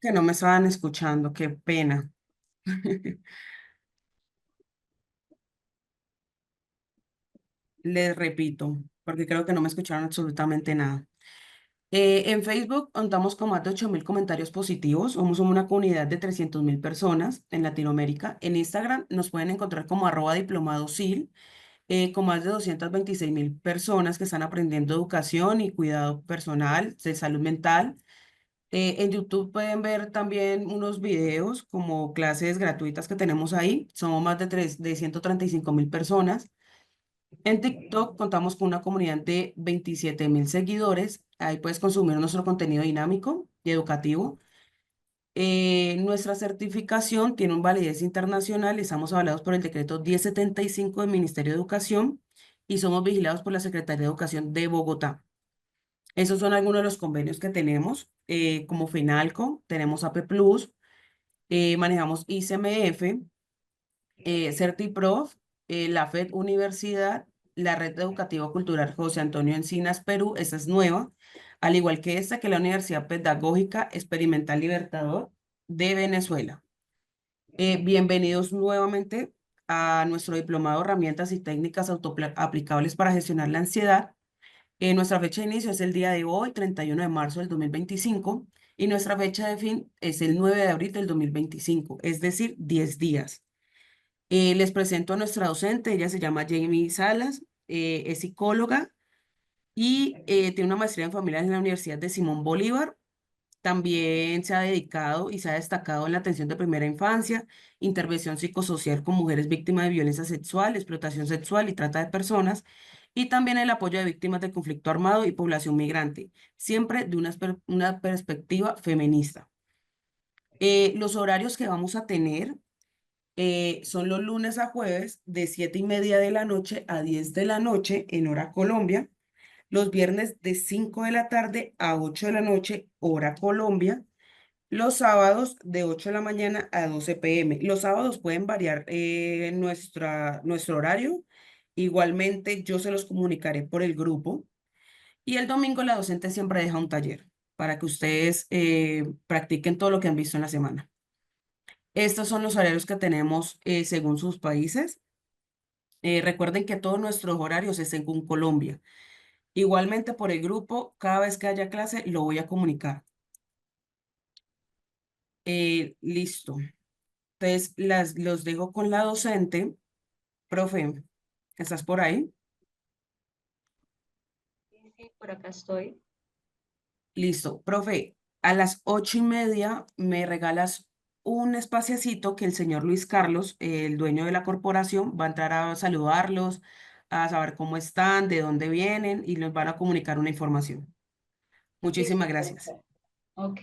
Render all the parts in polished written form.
Que no me estaban escuchando, qué pena. Les repito, porque creo que no me escucharon absolutamente nada. En Facebook contamos con más de 8.000 comentarios positivos. Somos una comunidad de 300.000 personas en Latinoamérica. En Instagram nos pueden encontrar como @diplomadosil, con más de 226.000 personas que están aprendiendo educación y cuidado personal, de salud mental. En YouTube pueden ver también unos videos como clases gratuitas que tenemos ahí. Somos más de 135.000 personas. En TikTok contamos con una comunidad de 27.000 seguidores. Ahí puedes consumir nuestro contenido dinámico y educativo. Nuestra certificación tiene un validez internacional. Estamos avalados por el decreto 1075 del Ministerio de Educación y somos vigilados por la Secretaría de Educación de Bogotá. Esos son algunos de los convenios que tenemos, como FENALCO, tenemos AP Plus, manejamos ICMF, CertiProf, la FED Universidad, la Red Educativa Cultural José Antonio Encinas Perú, esa es nueva, al igual que esta, que es la Universidad Pedagógica Experimental Libertador de Venezuela. Bienvenidos nuevamente a nuestro diplomado Herramientas y Técnicas Aplicables para Gestionar la Ansiedad. Nuestra fecha de inicio es el día de hoy, 31 de marzo del 2025, y nuestra fecha de fin es el 9 de abril del 2025, es decir, 10 días. Les presento a nuestra docente, ella se llama Jamie Salas, es psicóloga y tiene una maestría en familias en la Universidad de Simón Bolívar. También se ha dedicado y se ha destacado en la atención de primera infancia, intervención psicosocial con mujeres víctimas de violencia sexual, explotación sexual y trata de personas, y también el apoyo de víctimas de conflicto armado y población migrante, siempre de una perspectiva feminista. Los horarios que vamos a tener son los lunes a jueves de 7:30 de la noche a 10 de la noche en hora Colombia, los viernes de 5 de la tarde a 8 de la noche hora Colombia, los sábados de 8 de la mañana a 12 p.m. Los sábados pueden variar nuestro horario. Igualmente yo se los comunicaré por el grupo. Y el domingo la docente siempre deja un taller para que ustedes practiquen todo lo que han visto en la semana. Estos son los horarios que tenemos según sus países. Recuerden que todos nuestros horarios es según Colombia. Igualmente por el grupo, cada vez que haya clase, lo voy a comunicar. Listo. Entonces, los dejo con la docente. Profe, ¿estás por ahí? Sí, sí, por acá estoy. Listo. Profe, a las 8:30 me regalas un espaciecito que el señor Luis Carlos, el dueño de la corporación, va a entrar a saludarlos, a saber cómo están, de dónde vienen y nos van a comunicar una información. Muchísimas Listo, gracias. perfecto. Ok.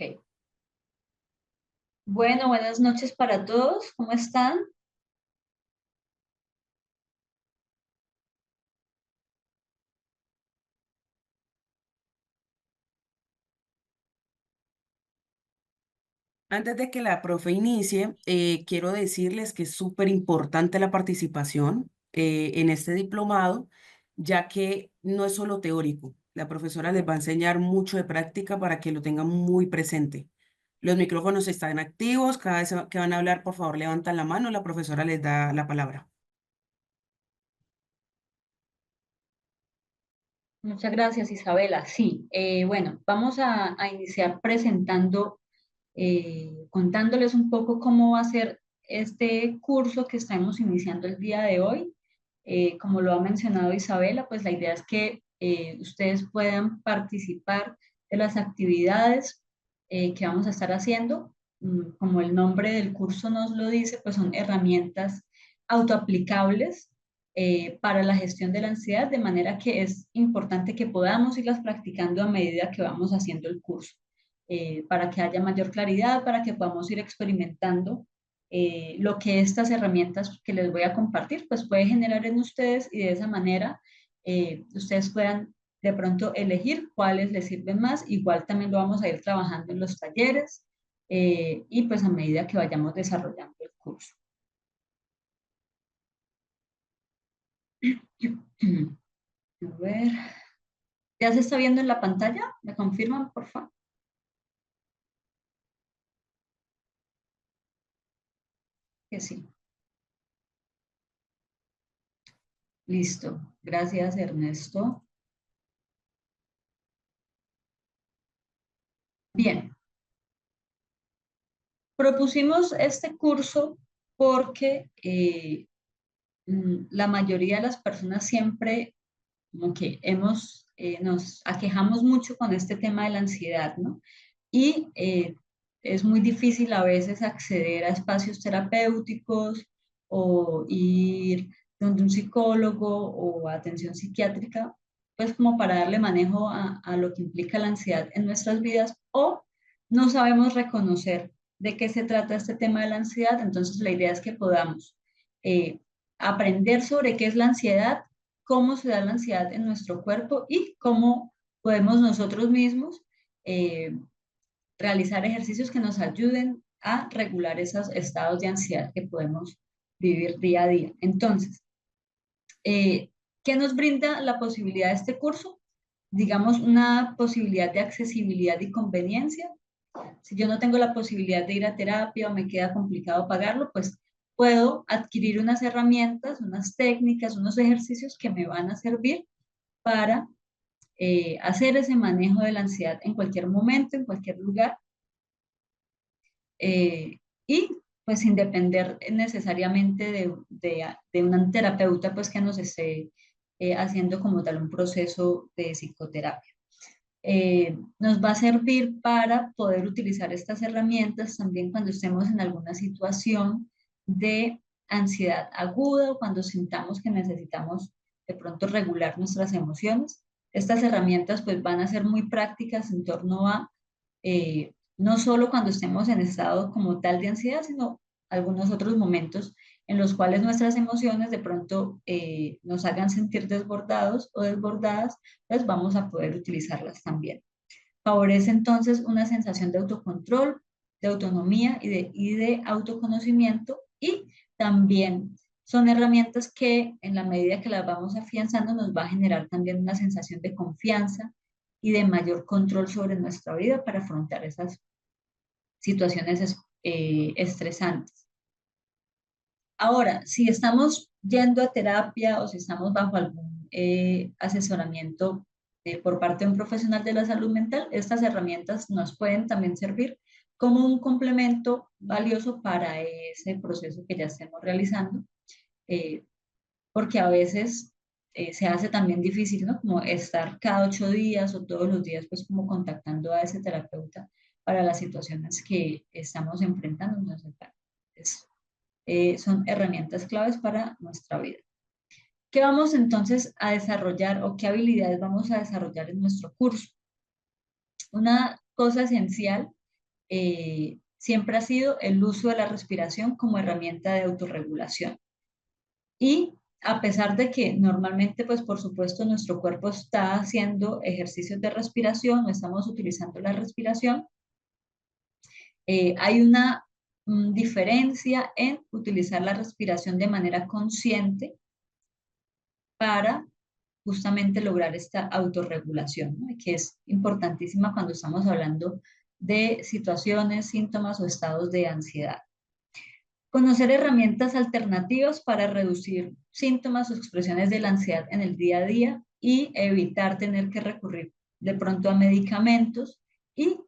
Bueno, buenas noches para todos. ¿Cómo están? Antes de que la profe inicie, quiero decirles que es súper importante la participación en este diplomado, ya que no es solo teórico. La profesora les va a enseñar mucho de práctica para que lo tengan muy presente. Los micrófonos están activos. Cada vez que van a hablar, por favor, levantan la mano. La profesora les da la palabra. Muchas gracias, Isabela. Sí, bueno, vamos a iniciar presentando, contándoles un poco cómo va a ser este curso que estamos iniciando el día de hoy. Como lo ha mencionado Isabela, pues la idea es que ustedes puedan participar de las actividades que vamos a estar haciendo. Como el nombre del curso nos lo dice, pues son herramientas autoaplicables para la gestión de la ansiedad, de manera que es importante que podamos irlas practicando a medida que vamos haciendo el curso, para que haya mayor claridad, para que podamos ir experimentando lo que estas herramientas que les voy a compartir, pues puede generar en ustedes y de esa manera ustedes puedan de pronto elegir cuáles les sirven más. Igual también lo vamos a ir trabajando en los talleres y pues a medida que vayamos desarrollando el curso. A ver, ¿ya se está viendo en la pantalla? ¿Me confirman, por favor? que sí. Listo. Gracias, Ernesto. Bien, propusimos este curso porque la mayoría de las personas siempre como que nos aquejamos mucho con este tema de la ansiedad, ¿no? Y es muy difícil a veces acceder a espacios terapéuticos o ir donde un psicólogo o atención psiquiátrica, pues como para darle manejo a lo que implica la ansiedad en nuestras vidas, o no sabemos reconocer de qué se trata este tema de la ansiedad. Entonces la idea es que podamos eh, aprender sobre qué es la ansiedad, cómo se da la ansiedad en nuestro cuerpo y cómo podemos nosotros mismos eh, realizar ejercicios que nos ayuden a regular esos estados de ansiedad que podemos vivir día a día. Entonces, ¿qué nos brinda la posibilidad de este curso? Digamos, una posibilidad de accesibilidad y conveniencia. Si yo no tengo la posibilidad de ir a terapia o me queda complicado pagarlo, pues puedo adquirir unas herramientas, unas técnicas, unos ejercicios que me van a servir para hacer ese manejo de la ansiedad en cualquier momento, en cualquier lugar, eh, y pues sin depender necesariamente de un terapeuta pues que nos esté haciendo como tal un proceso de psicoterapia. Nos va a servir para poder utilizar estas herramientas también cuando estemos en alguna situación de ansiedad aguda o cuando sintamos que necesitamos de pronto regular nuestras emociones. Estas herramientas pues van a ser muy prácticas en torno a no solo cuando estemos en estado como tal de ansiedad, sino algunos otros momentos en los cuales nuestras emociones de pronto nos hagan sentir desbordados o desbordadas, pues vamos a poder utilizarlas también. Favorece entonces una sensación de autocontrol, de autonomía y de autoconocimiento, y también son herramientas que en la medida que las vamos afianzando nos va a generar también una sensación de confianza y de mayor control sobre nuestra vida para afrontar esas situaciones estresantes. Ahora, si estamos yendo a terapia o si estamos bajo algún asesoramiento por parte de un profesional de la salud mental, estas herramientas nos pueden también servir como un complemento valioso para ese proceso que ya estemos realizando, eh, porque a veces se hace también difícil, ¿no? Como estar cada 8 días o todos los días, pues como contactando a ese terapeuta para las situaciones que estamos enfrentando. Entonces, es son herramientas claves para nuestra vida. ¿Qué vamos entonces a desarrollar o qué habilidades vamos a desarrollar en nuestro curso? Una cosa esencial siempre ha sido el uso de la respiración como herramienta de autorregulación. Y a pesar de que normalmente, pues por supuesto, nuestro cuerpo está haciendo ejercicios de respiración, no estamos utilizando la respiración, hay una diferencia en utilizar la respiración de manera consciente para justamente lograr esta autorregulación, ¿no? Que es importantísima cuando estamos hablando de situaciones, síntomas o estados de ansiedad. Conocer herramientas alternativas para reducir síntomas o expresiones de la ansiedad en el día a día y evitar tener que recurrir de pronto a medicamentos. Y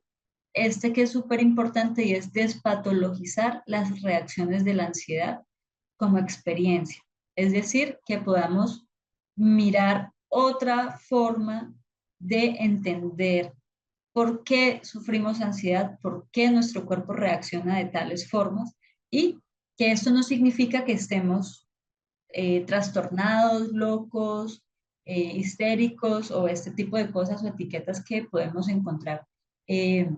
este que es súper importante, y es despatologizar las reacciones de la ansiedad como experiencia. Es decir, que podamos mirar otra forma de entender por qué sufrimos ansiedad, por qué nuestro cuerpo reacciona de tales formas, y que esto no significa que estemos trastornados, locos, histéricos o este tipo de cosas o etiquetas que podemos encontrar eh,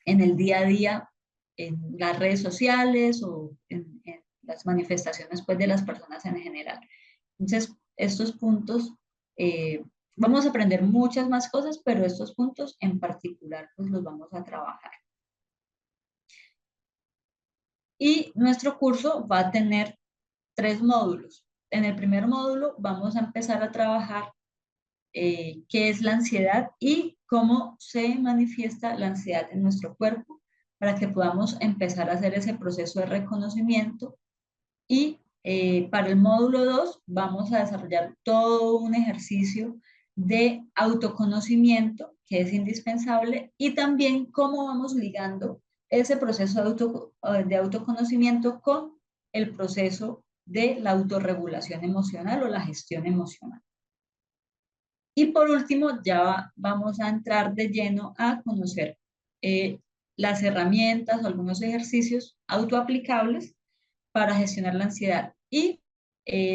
en el día a día, en las redes sociales o en las manifestaciones pues, de las personas en general. Entonces, estos puntos, vamos a aprender muchas más cosas, pero estos puntos en particular pues los vamos a trabajar. Y nuestro curso va a tener 3 módulos. En el primer módulo vamos a empezar a trabajar qué es la ansiedad y cómo se manifiesta la ansiedad en nuestro cuerpo para que podamos empezar a hacer ese proceso de reconocimiento Y para el módulo 2 vamos a desarrollar todo un ejercicio de autoconocimiento que es indispensable y también cómo vamos ligando ese proceso de autoconocimiento con el proceso de la autorregulación emocional o la gestión emocional. Y por último, ya vamos a entrar de lleno a conocer eh, las herramientas o algunos ejercicios autoaplicables para gestionar la ansiedad. Y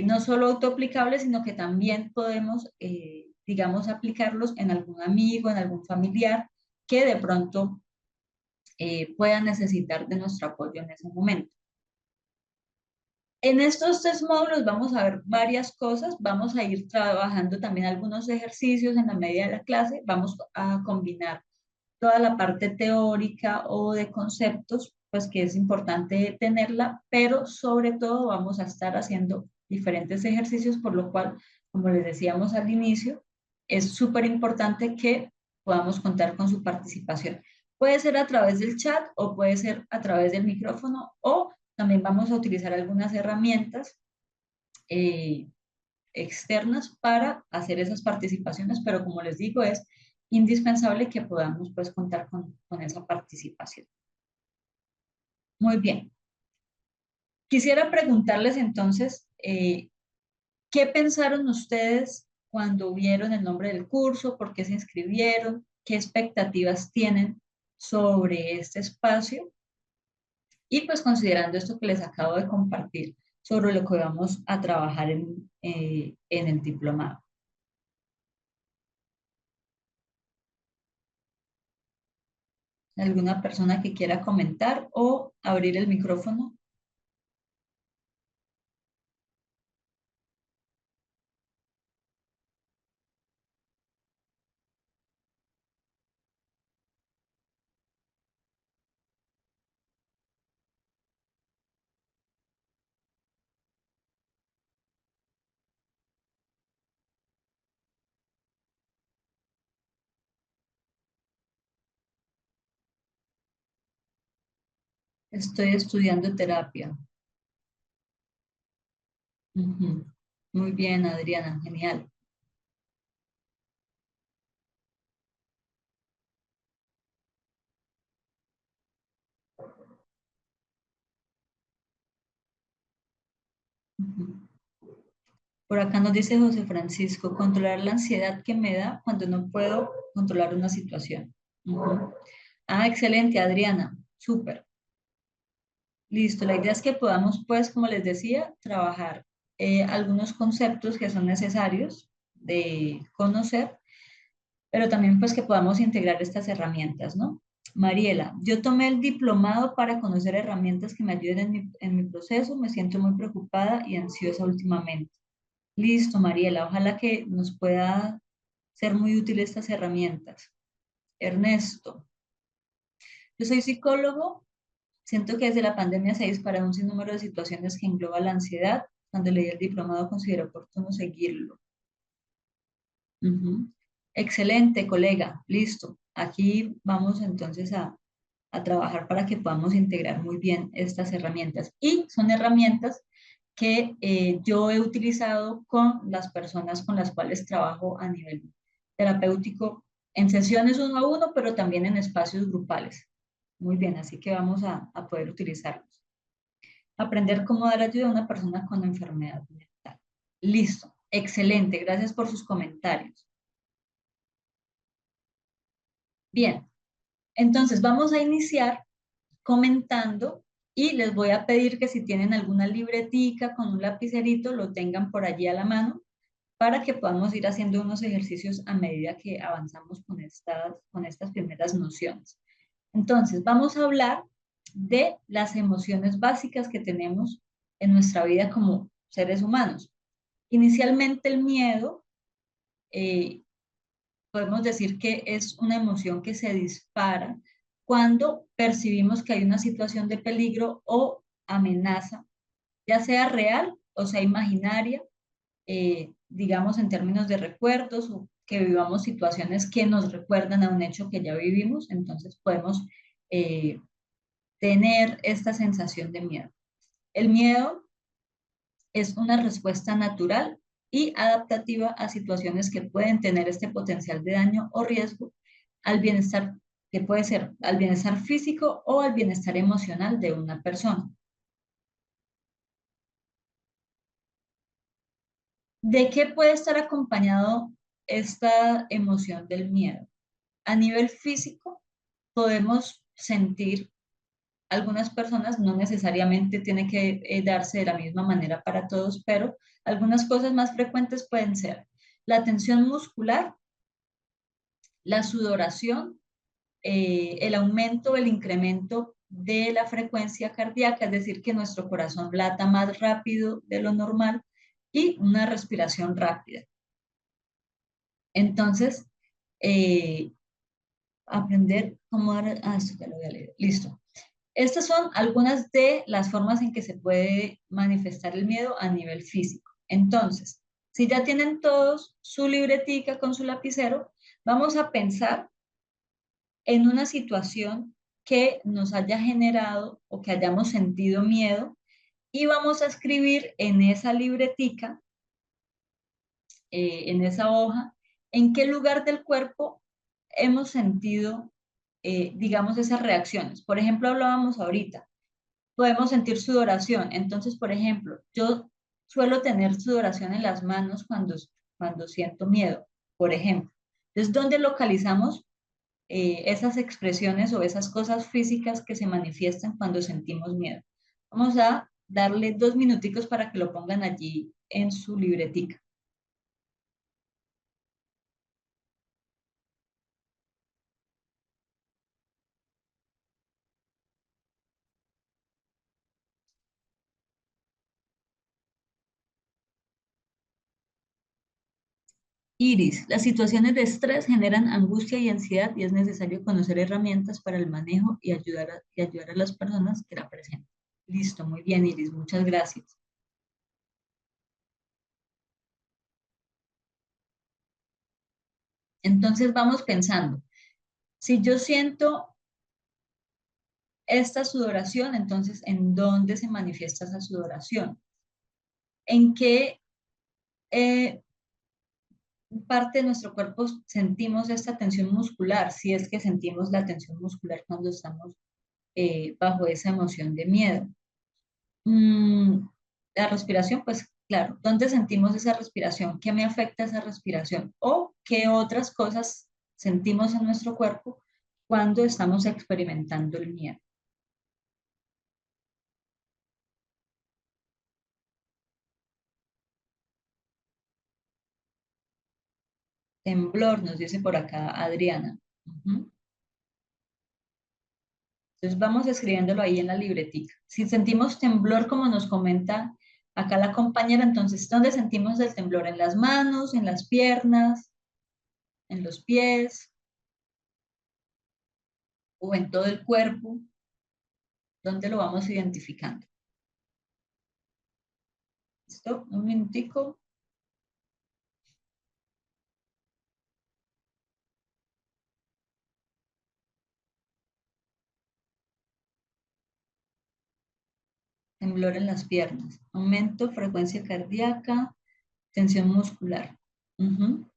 no solo autoaplicables, sino que también podemos, digamos, aplicarlos en algún amigo, en algún familiar que de pronto pueda necesitar de nuestro apoyo en ese momento. En estos 3 módulos vamos a ver varias cosas, vamos a ir trabajando también algunos ejercicios en la medida de la clase, vamos a combinar toda la parte teórica o de conceptos, pues que es importante tenerla, pero sobre todo vamos a estar haciendo diferentes ejercicios, por lo cual, como les decíamos al inicio, es súper importante que podamos contar con su participación. Puede ser a través del chat o puede ser a través del micrófono o también vamos a utilizar algunas herramientas eh, externas para hacer esas participaciones, pero como les digo, es indispensable que podamos pues contar con esa participación. Muy bien. Quisiera preguntarles entonces, ¿qué pensaron ustedes cuando vieron el nombre del curso? ¿Por qué se inscribieron? ¿Qué expectativas tienen sobre este espacio? Y pues considerando esto que les acabo de compartir sobre lo que vamos a trabajar en el diplomado. ¿Alguna persona que quiera comentar o abrir el micrófono? Estoy estudiando terapia. Ujú. Muy bien, Adriana, genial. Ujú. Por acá nos dice José Francisco, controlar la ansiedad que me da cuando no puedo controlar una situación. Ujú. Ah, excelente, Adriana. Súper. Listo. La idea es que podamos, pues, como les decía, trabajar algunos conceptos que son necesarios de conocer, pero también, pues, que podamos integrar estas herramientas, ¿no? Mariela, yo tomé el diplomado para conocer herramientas que me ayuden en mi proceso. Me siento muy preocupada y ansiosa últimamente. Listo, Mariela. Ojalá que nos pueda ser muy útil estas herramientas. Ernesto, yo soy psicólogo. Siento que desde la pandemia se disparó un sinnúmero de situaciones que engloba la ansiedad. Cuando leí el diplomado consideré oportuno seguirlo. Ujú. Excelente, colega. Listo. Aquí vamos entonces a trabajar para que podamos integrar muy bien estas herramientas. Y son herramientas que yo he utilizado con las personas con las cuales trabajo a nivel terapéutico en sesiones 1 a 1, pero también en espacios grupales. Muy bien, así que vamos a poder utilizarlos. Aprender cómo dar ayuda a una persona con enfermedad mental. Listo, excelente, gracias por sus comentarios. Bien, entonces vamos a iniciar comentando y les voy a pedir que si tienen alguna libretica con un lapicerito lo tengan por allí a la mano para que podamos ir haciendo unos ejercicios a medida que avanzamos con estas primeras nociones. Entonces, vamos a hablar de las emociones básicas que tenemos en nuestra vida como seres humanos. Inicialmente el miedo, eh, podemos decir que es una emoción que se dispara cuando percibimos que hay una situación de peligro o amenaza, ya sea real o sea imaginaria, digamos en términos de recuerdos o que vivamos situaciones que nos recuerdan a un hecho que ya vivimos, entonces podemos eh, tener esta sensación de miedo. El miedo Es una respuesta natural y adaptativa a situaciones que pueden tener este potencial de daño o riesgo al bienestar, que puede ser al bienestar físico o al bienestar emocional de una persona. ¿De qué puede estar acompañado esta emoción del miedo? A nivel físico, podemos sentir, algunas personas, no necesariamente tiene que darse de la misma manera para todos, pero algunas cosas más frecuentes pueden ser la tensión muscular, la sudoración, el aumento o el incremento de la frecuencia cardíaca, es decir, que nuestro corazón lata más rápido de lo normal y una respiración rápida. Entonces, eh, aprender cómo dar, esto ya lo voy a leer, listo. Estas son algunas de las formas en que se puede manifestar el miedo a nivel físico. Entonces, si ya tienen todos su libretica con su lapicero, vamos a pensar en una situación que nos haya generado o que hayamos sentido miedo y vamos a escribir en esa libretica, en esa hoja, en qué lugar del cuerpo hemos sentido, digamos, esas reacciones. Por ejemplo, hablábamos ahorita, podemos sentir sudoración. Entonces, por ejemplo, yo suelo tener sudoración en las manos cuando siento miedo, por ejemplo. Entonces, ¿dónde localizamos esas expresiones o esas cosas físicas que se manifiestan cuando sentimos miedo? Vamos a darle 2 minuticos para que lo pongan allí en su libretica. Iris, las situaciones de estrés generan angustia y ansiedad y es necesario conocer herramientas para el manejo y ayudar a las personas que la presentan. Listo, muy bien, Iris, muchas gracias. Entonces vamos pensando, si yo siento esta sudoración, entonces ¿en dónde se manifiesta esa sudoración? ¿En qué eh, parte de nuestro cuerpo sentimos esta tensión muscular? Si es que sentimos la tensión muscular cuando estamos bajo esa emoción de miedo. Mm, la respiración, pues claro, ¿dónde sentimos esa respiración? ¿Qué me afecta esa respiración? ¿O qué otras cosas sentimos en nuestro cuerpo cuando estamos experimentando el miedo? Temblor, nos dice por acá Adriana. Ujú. Entonces vamos escribiéndolo ahí en la libretica. Si sentimos temblor, como nos comenta acá la compañera, entonces, ¿dónde sentimos el temblor? ¿En las manos, en las piernas, en los pies o en todo el cuerpo? ¿Dónde lo vamos identificando? ¿Listo? Un minutico. Temblor en las piernas. Aumento, frecuencia cardíaca, tensión muscular. Ujú.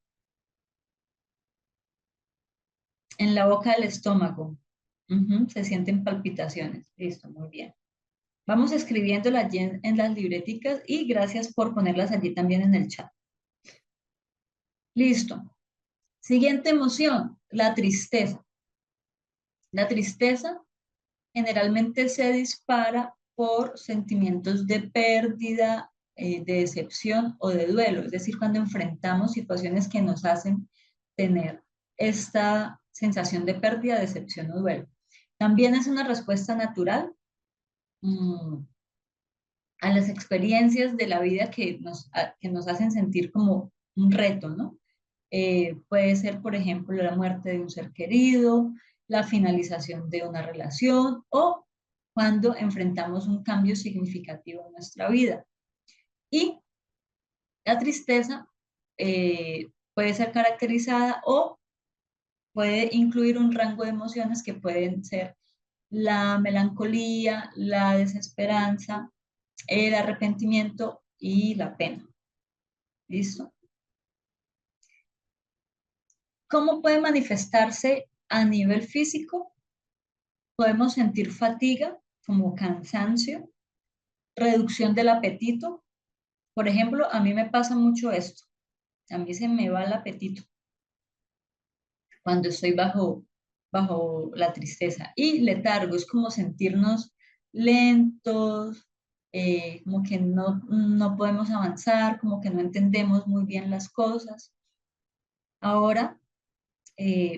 En la boca del estómago. Ujú. Se sienten palpitaciones. Listo, muy bien. Vamos escribiéndola allí en las libreticas y gracias por ponerlas allí también en el chat. Listo. Siguiente emoción, la tristeza. La tristeza generalmente se dispara por sentimientos de pérdida, de decepción o de duelo, es decir, cuando enfrentamos situaciones que nos hacen tener esta sensación de pérdida, decepción o duelo. También es una respuesta natural mm, a las experiencias de la vida que nos hacen sentir como un reto, ¿no? Puede ser, por ejemplo, la muerte de un ser querido, la finalización de una relación o cuando enfrentamos un cambio significativo en nuestra vida. Y la tristeza puede ser caracterizada o puede incluir un rango de emociones que pueden ser la melancolía, la desesperanza, el arrepentimiento y la pena. ¿Listo? ¿Cómo puede manifestarse a nivel físico? Podemos sentir fatiga, como cansancio, reducción del apetito. Por ejemplo, a mí me pasa mucho esto. A mí se me va el apetito cuando estoy bajo la tristeza. Y letargo es como sentirnos lentos, como que no podemos avanzar, como que no entendemos muy bien las cosas. Ahora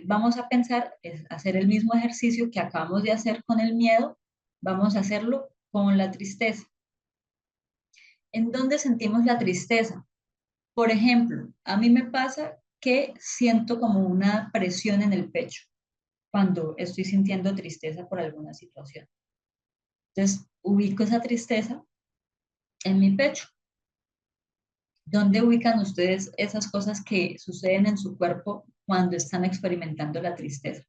vamos a pensar, hacer el mismo ejercicio que acabamos de hacer con el miedo, vamos a hacerlo con la tristeza. ¿En dónde sentimos la tristeza? Por ejemplo, a mí me pasa que siento como una presión en el pecho cuando estoy sintiendo tristeza por alguna situación. Entonces, ubico esa tristeza en mi pecho. ¿Dónde ubican ustedes esas cosas que suceden en su cuerpo cuando están experimentando la tristeza?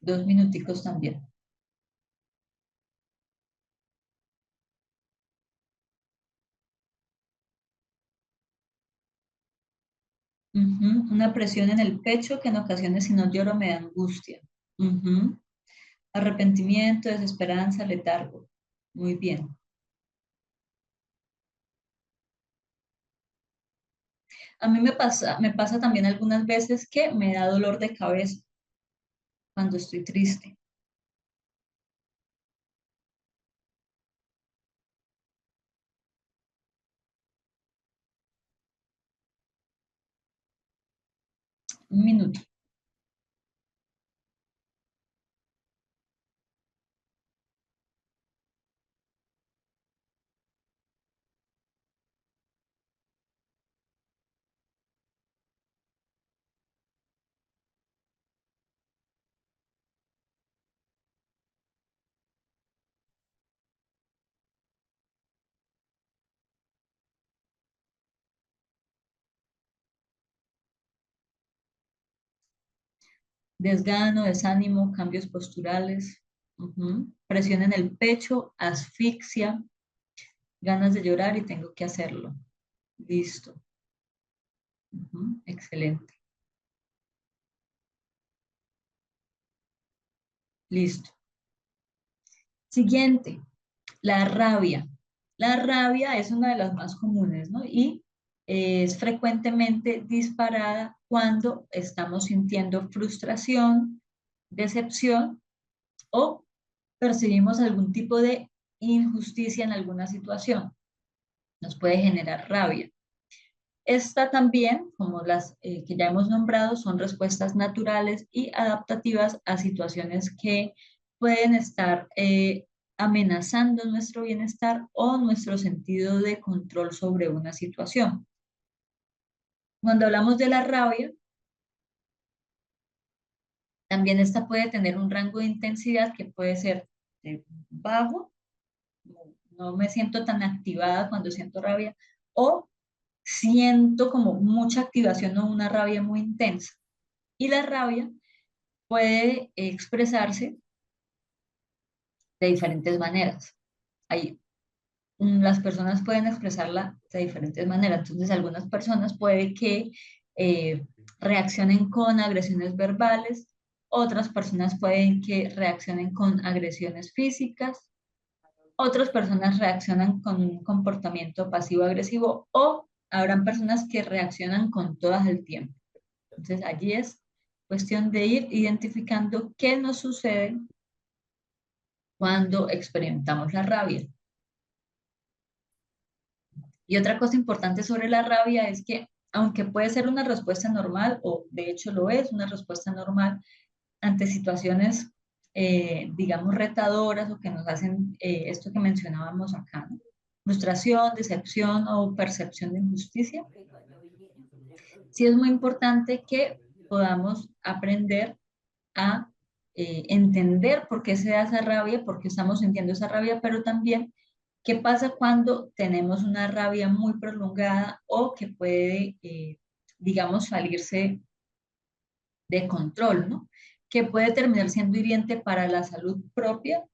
2 minuticos también. Ujú. Una presión en el pecho que en ocasiones si no lloro me da angustia. Ujú. Arrepentimiento, desesperanza, letargo. Muy bien. A mí me pasa también algunas veces que me da dolor de cabeza cuando estoy triste. Un minuto. Desgano, desánimo, cambios posturales. Ujú. Presión en el pecho, asfixia, ganas de llorar y tengo que hacerlo. Listo. Ujú. Excelente. Listo. Siguiente, la rabia. La rabia es una de las más comunes, ¿no? Y es frecuentemente disparada cuando estamos sintiendo frustración, decepción o percibimos algún tipo de injusticia en alguna situación. Nos puede generar rabia. Esta también, como las que ya hemos nombrado, son respuestas naturales y adaptativas a situaciones que pueden estar amenazando nuestro bienestar o nuestro sentido de control sobre una situación. Cuando hablamos de la rabia, también esta puede tener un rango de intensidad que puede ser bajo, no me siento tan activada cuando siento rabia, o siento como mucha activación o una rabia muy intensa. Y la rabia puede expresarse de diferentes maneras. Hay, las personas pueden expresarla de diferentes maneras. Entonces, algunas personas puede que eh, reaccionen con agresiones verbales, otras personas pueden que reaccionen con agresiones físicas, otras personas reaccionan con un comportamiento pasivo-agresivo o habrán personas que reaccionan con todas el tiempo. Entonces, allí es cuestión de ir identificando qué nos sucede cuando experimentamos la rabia. Y otra cosa importante sobre la rabia es que, aunque puede ser una respuesta normal, o de hecho lo es, una respuesta normal ante situaciones digamos, retadoras o que nos hacen esto que mencionábamos acá, ¿no? Frustración, decepción o percepción de injusticia. Sí es muy importante que podamos aprender a entender por qué se da esa rabia, por qué estamos sintiendo esa rabia, pero también qué pasa cuando tenemos una rabia muy prolongada o que puede, digamos, salirse de control, ¿no? Que puede terminar siendo hiriente para la salud propia,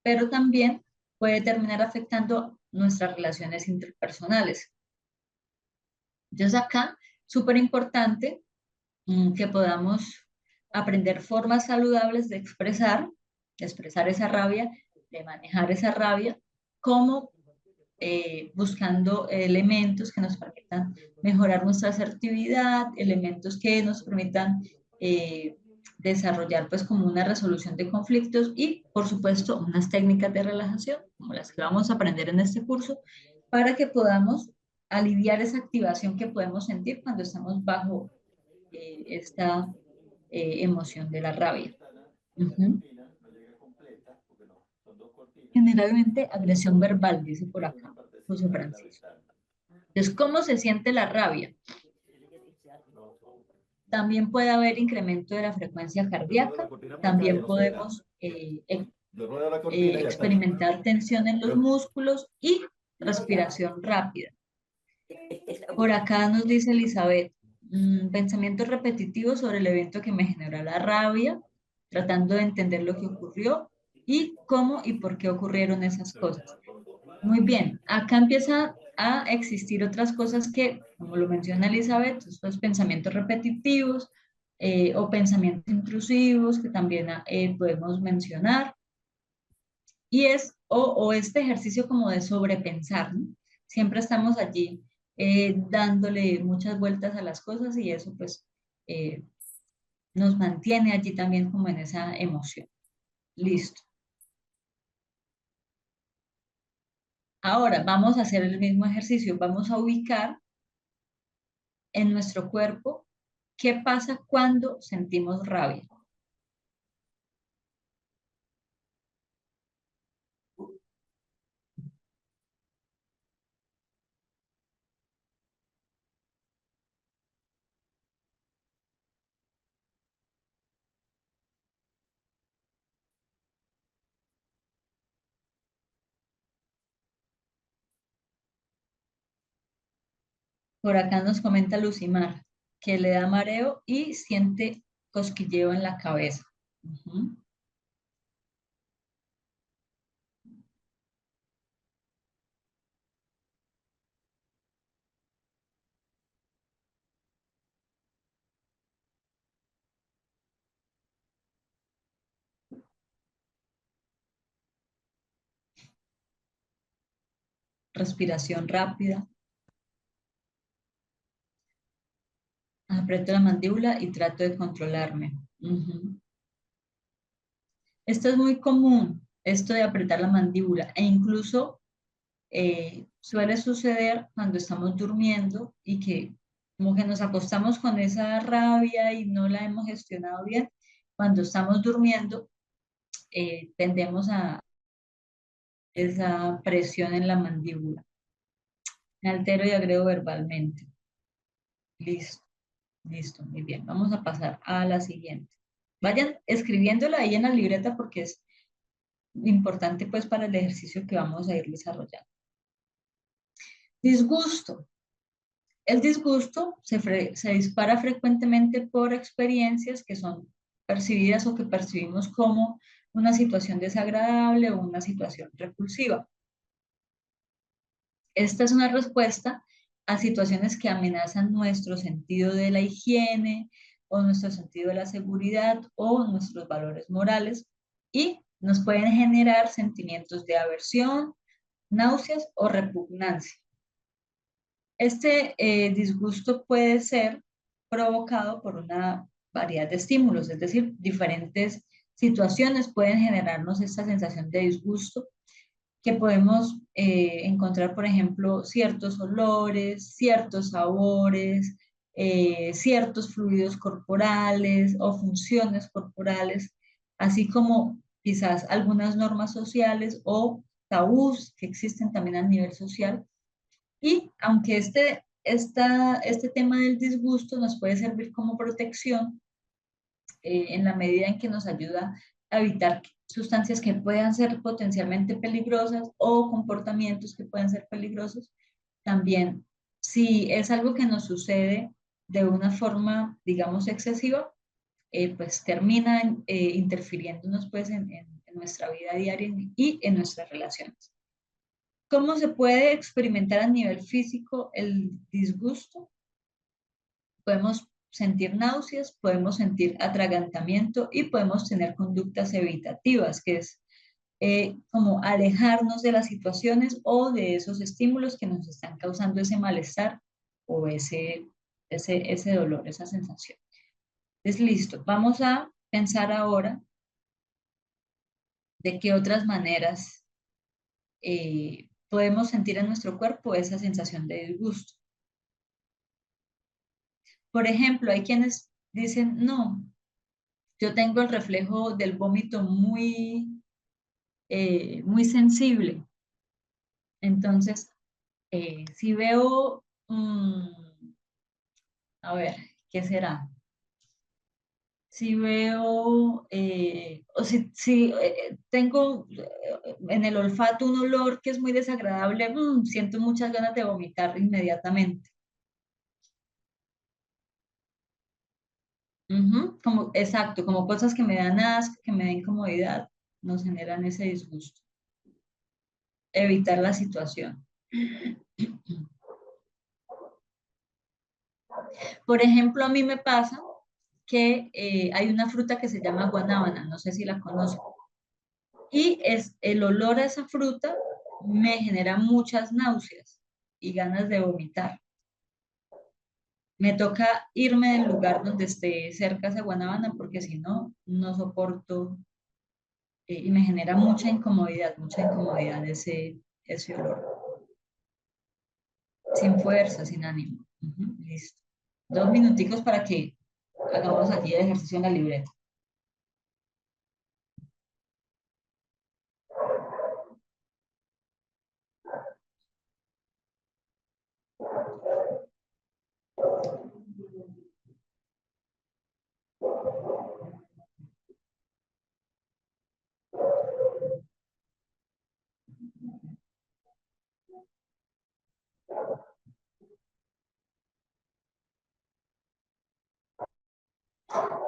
pero también puede terminar afectando nuestras relaciones interpersonales. Entonces acá, súper importante que podamos aprender formas saludables de expresar esa rabia, de manejar esa rabia, como buscando elementos que nos permitan mejorar nuestra asertividad, elementos que nos permitan eh, desarrollar pues como una resolución de conflictos y por supuesto unas técnicas de relajación como las que vamos a aprender en este curso para que podamos aliviar esa activación que podemos sentir cuando estamos bajo esta emoción de la rabia. Ujú. Generalmente agresión verbal, dice por acá José Francisco. Entonces, ¿cómo se siente la rabia? También puede haber incremento de la frecuencia cardíaca, también podemos experimentar tensión en los músculos y respiración rápida. Por acá nos dice Elizabeth, pensamientos repetitivos sobre el evento que me generó la rabia, tratando de entender lo que ocurrió y cómo y por qué ocurrieron esas cosas. Muy bien, acá empieza a existir otras cosas que, como lo menciona Elizabeth, estos pensamientos repetitivos o pensamientos intrusivos que también podemos mencionar. Y o este ejercicio como de sobrepensar, ¿no? Siempre estamos allí dándole muchas vueltas a las cosas y eso pues eh, nos mantiene allí también como en esa emoción. Listo. Ahora vamos a hacer el mismo ejercicio. Vamos a ubicar en nuestro cuerpo qué pasa cuando sentimos rabia. Por acá nos comenta Lucimar que le da mareo y siente cosquilleo en la cabeza. Ujú. Respiración rápida. Aprieto la mandíbula y trato de controlarme. Ujú. Esto es muy común, esto de apretar la mandíbula, e incluso suele suceder cuando estamos durmiendo y que como que nos acostamos con esa rabia y no la hemos gestionado bien. Cuando estamos durmiendo, tendemos a esa presión en la mandíbula. Me altero y agrego verbalmente. Listo, listo, muy bien. Vamos a pasar a la siguiente. Vayan escribiéndola ahí en la libreta porque es importante pues para el ejercicio que vamos a ir desarrollando. Disgusto. El disgusto se dispara frecuentemente por experiencias que son percibidas o que percibimos como una situación desagradable o una situación repulsiva. Esta es una respuesta a situaciones que amenazan nuestro sentido de la higiene o nuestro sentido de la seguridad o nuestros valores morales y nos pueden generar sentimientos de aversión, náuseas o repugnancia. Este disgusto puede ser provocado por una variedad de estímulos, es decir, diferentes situaciones pueden generarnos esta sensación de disgusto que podemos encontrar, por ejemplo, ciertos olores, ciertos sabores, ciertos fluidos corporales o funciones corporales así como quizás algunas normas sociales o tabús que existen también a nivel social. Y aunque este tema del disgusto nos puede servir como protección, en la medida en que nos ayuda a evitar sustancias que puedan ser potencialmente peligrosas o comportamientos que pueden ser peligrosos, también si es algo que nos sucede de una forma, digamos, excesiva, pues termina interfiriéndonos pues en nuestra vida diaria y en nuestras relaciones. ¿Cómo se puede experimentar a nivel físico el disgusto? Podemos sentir náuseas, podemos sentir atragantamiento y podemos tener conductas evitativas, que es como alejarnos de las situaciones o de esos estímulos que nos están causando ese malestar o ese dolor, esa sensación. Es listo. Vamos a pensar ahora de qué otras maneras podemos sentir en nuestro cuerpo esa sensación de disgusto. Por ejemplo, hay quienes dicen, no, yo tengo el reflejo del vómito muy sensible. Entonces, si veo, a ver, ¿qué será? Si veo, o si tengo en el olfato un olor que es muy desagradable, siento muchas ganas de vomitar inmediatamente. Ujú, como, exacto, como cosas que me dan asco, que me dan incomodidad, nos generan ese disgusto. Evitar la situación. Por ejemplo, a mí me pasa que hay una fruta que se llama guanábana, no sé si la conozco, y es el olor a esa fruta me genera muchas náuseas y ganas de vomitar. Me toca irme del lugar donde esté cerca esa guanábana porque si no, no soporto y me genera mucha incomodidad ese olor. Sin fuerza, sin ánimo. Ujú, listo. 2 minuticos para que hagamos aquí el ejercicio en la libreta.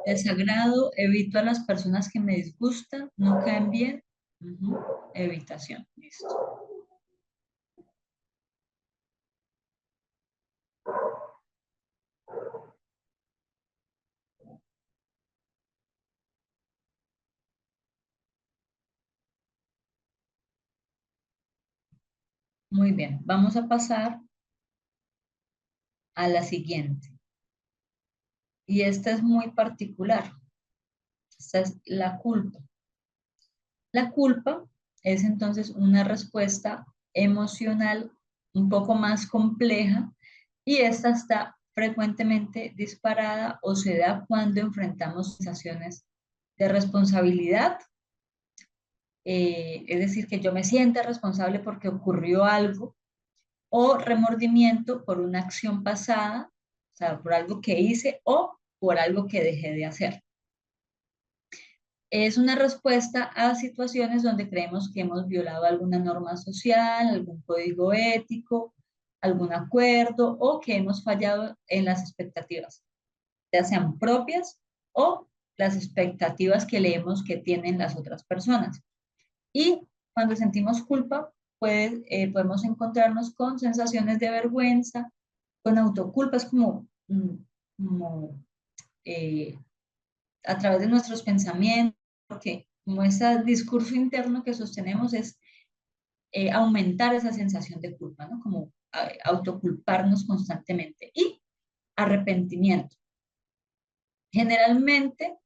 Desagrado, evito a las personas que me disgustan, no caen bien. Ujú, evitación, listo. Muy bien, vamos a pasar a la siguiente. Y esta es muy particular. Esta es la culpa. La culpa es entonces una respuesta emocional un poco más compleja y esta está frecuentemente disparada o se da cuando enfrentamos sensaciones de responsabilidad, es decir, que yo me sienta responsable porque ocurrió algo, o remordimiento por una acción pasada, o sea, por algo que hice o por algo que dejé de hacer. Es una respuesta a situaciones donde creemos que hemos violado alguna norma social, algún código ético, algún acuerdo o que hemos fallado en las expectativas, ya sean propias o las expectativas que leemos que tienen las otras personas. Y cuando sentimos culpa, podemos encontrarnos con sensaciones de vergüenza, con autoculpa, es como eh, a través de nuestros pensamientos, porque como ese discurso interno que sostenemos es aumentar esa sensación de culpa, ¿no? Como autoculparnos constantemente. Y arrepentimiento. Generalmente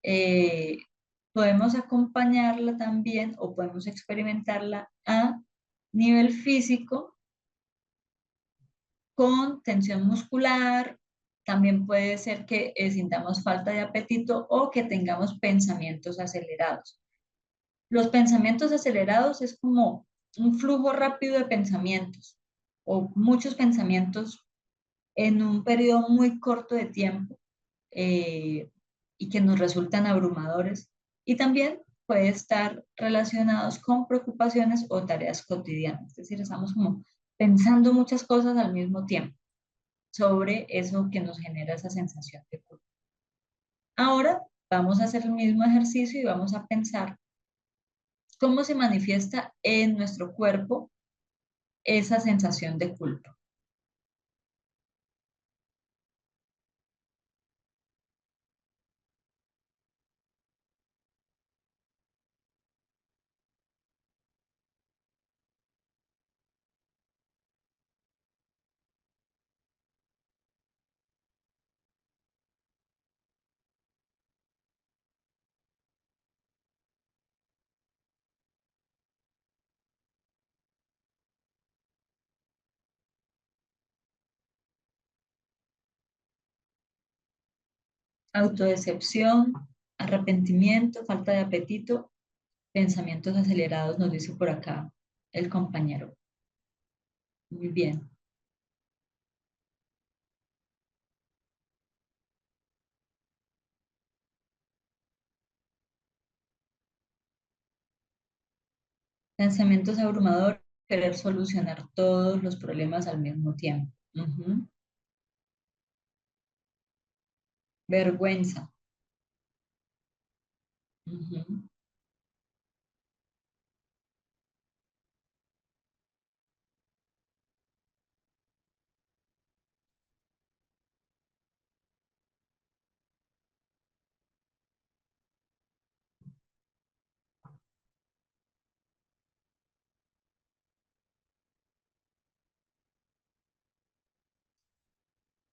eh, podemos acompañarla también o podemos experimentarla a nivel físico con tensión muscular, También puede ser que sintamos falta de apetito o que tengamos pensamientos acelerados. Los pensamientos acelerados es como un flujo rápido de pensamientos o muchos pensamientos en un periodo muy corto de tiempo, eh, y que nos resultan abrumadores. Y también puede estar relacionados con preocupaciones o tareas cotidianas. Es decir, estamos como pensando muchas cosas al mismo tiempo sobre eso que nos genera esa sensación de culpa. Ahora vamos a hacer el mismo ejercicio y vamos a pensar cómo se manifiesta en nuestro cuerpo esa sensación de culpa. Autodecepción, arrepentimiento, falta de apetito, pensamientos acelerados, nos dice por acá el compañero. Muy bien. Pensamientos abrumadores, querer solucionar todos los problemas al mismo tiempo. Ujú. Vergüenza. Ujú.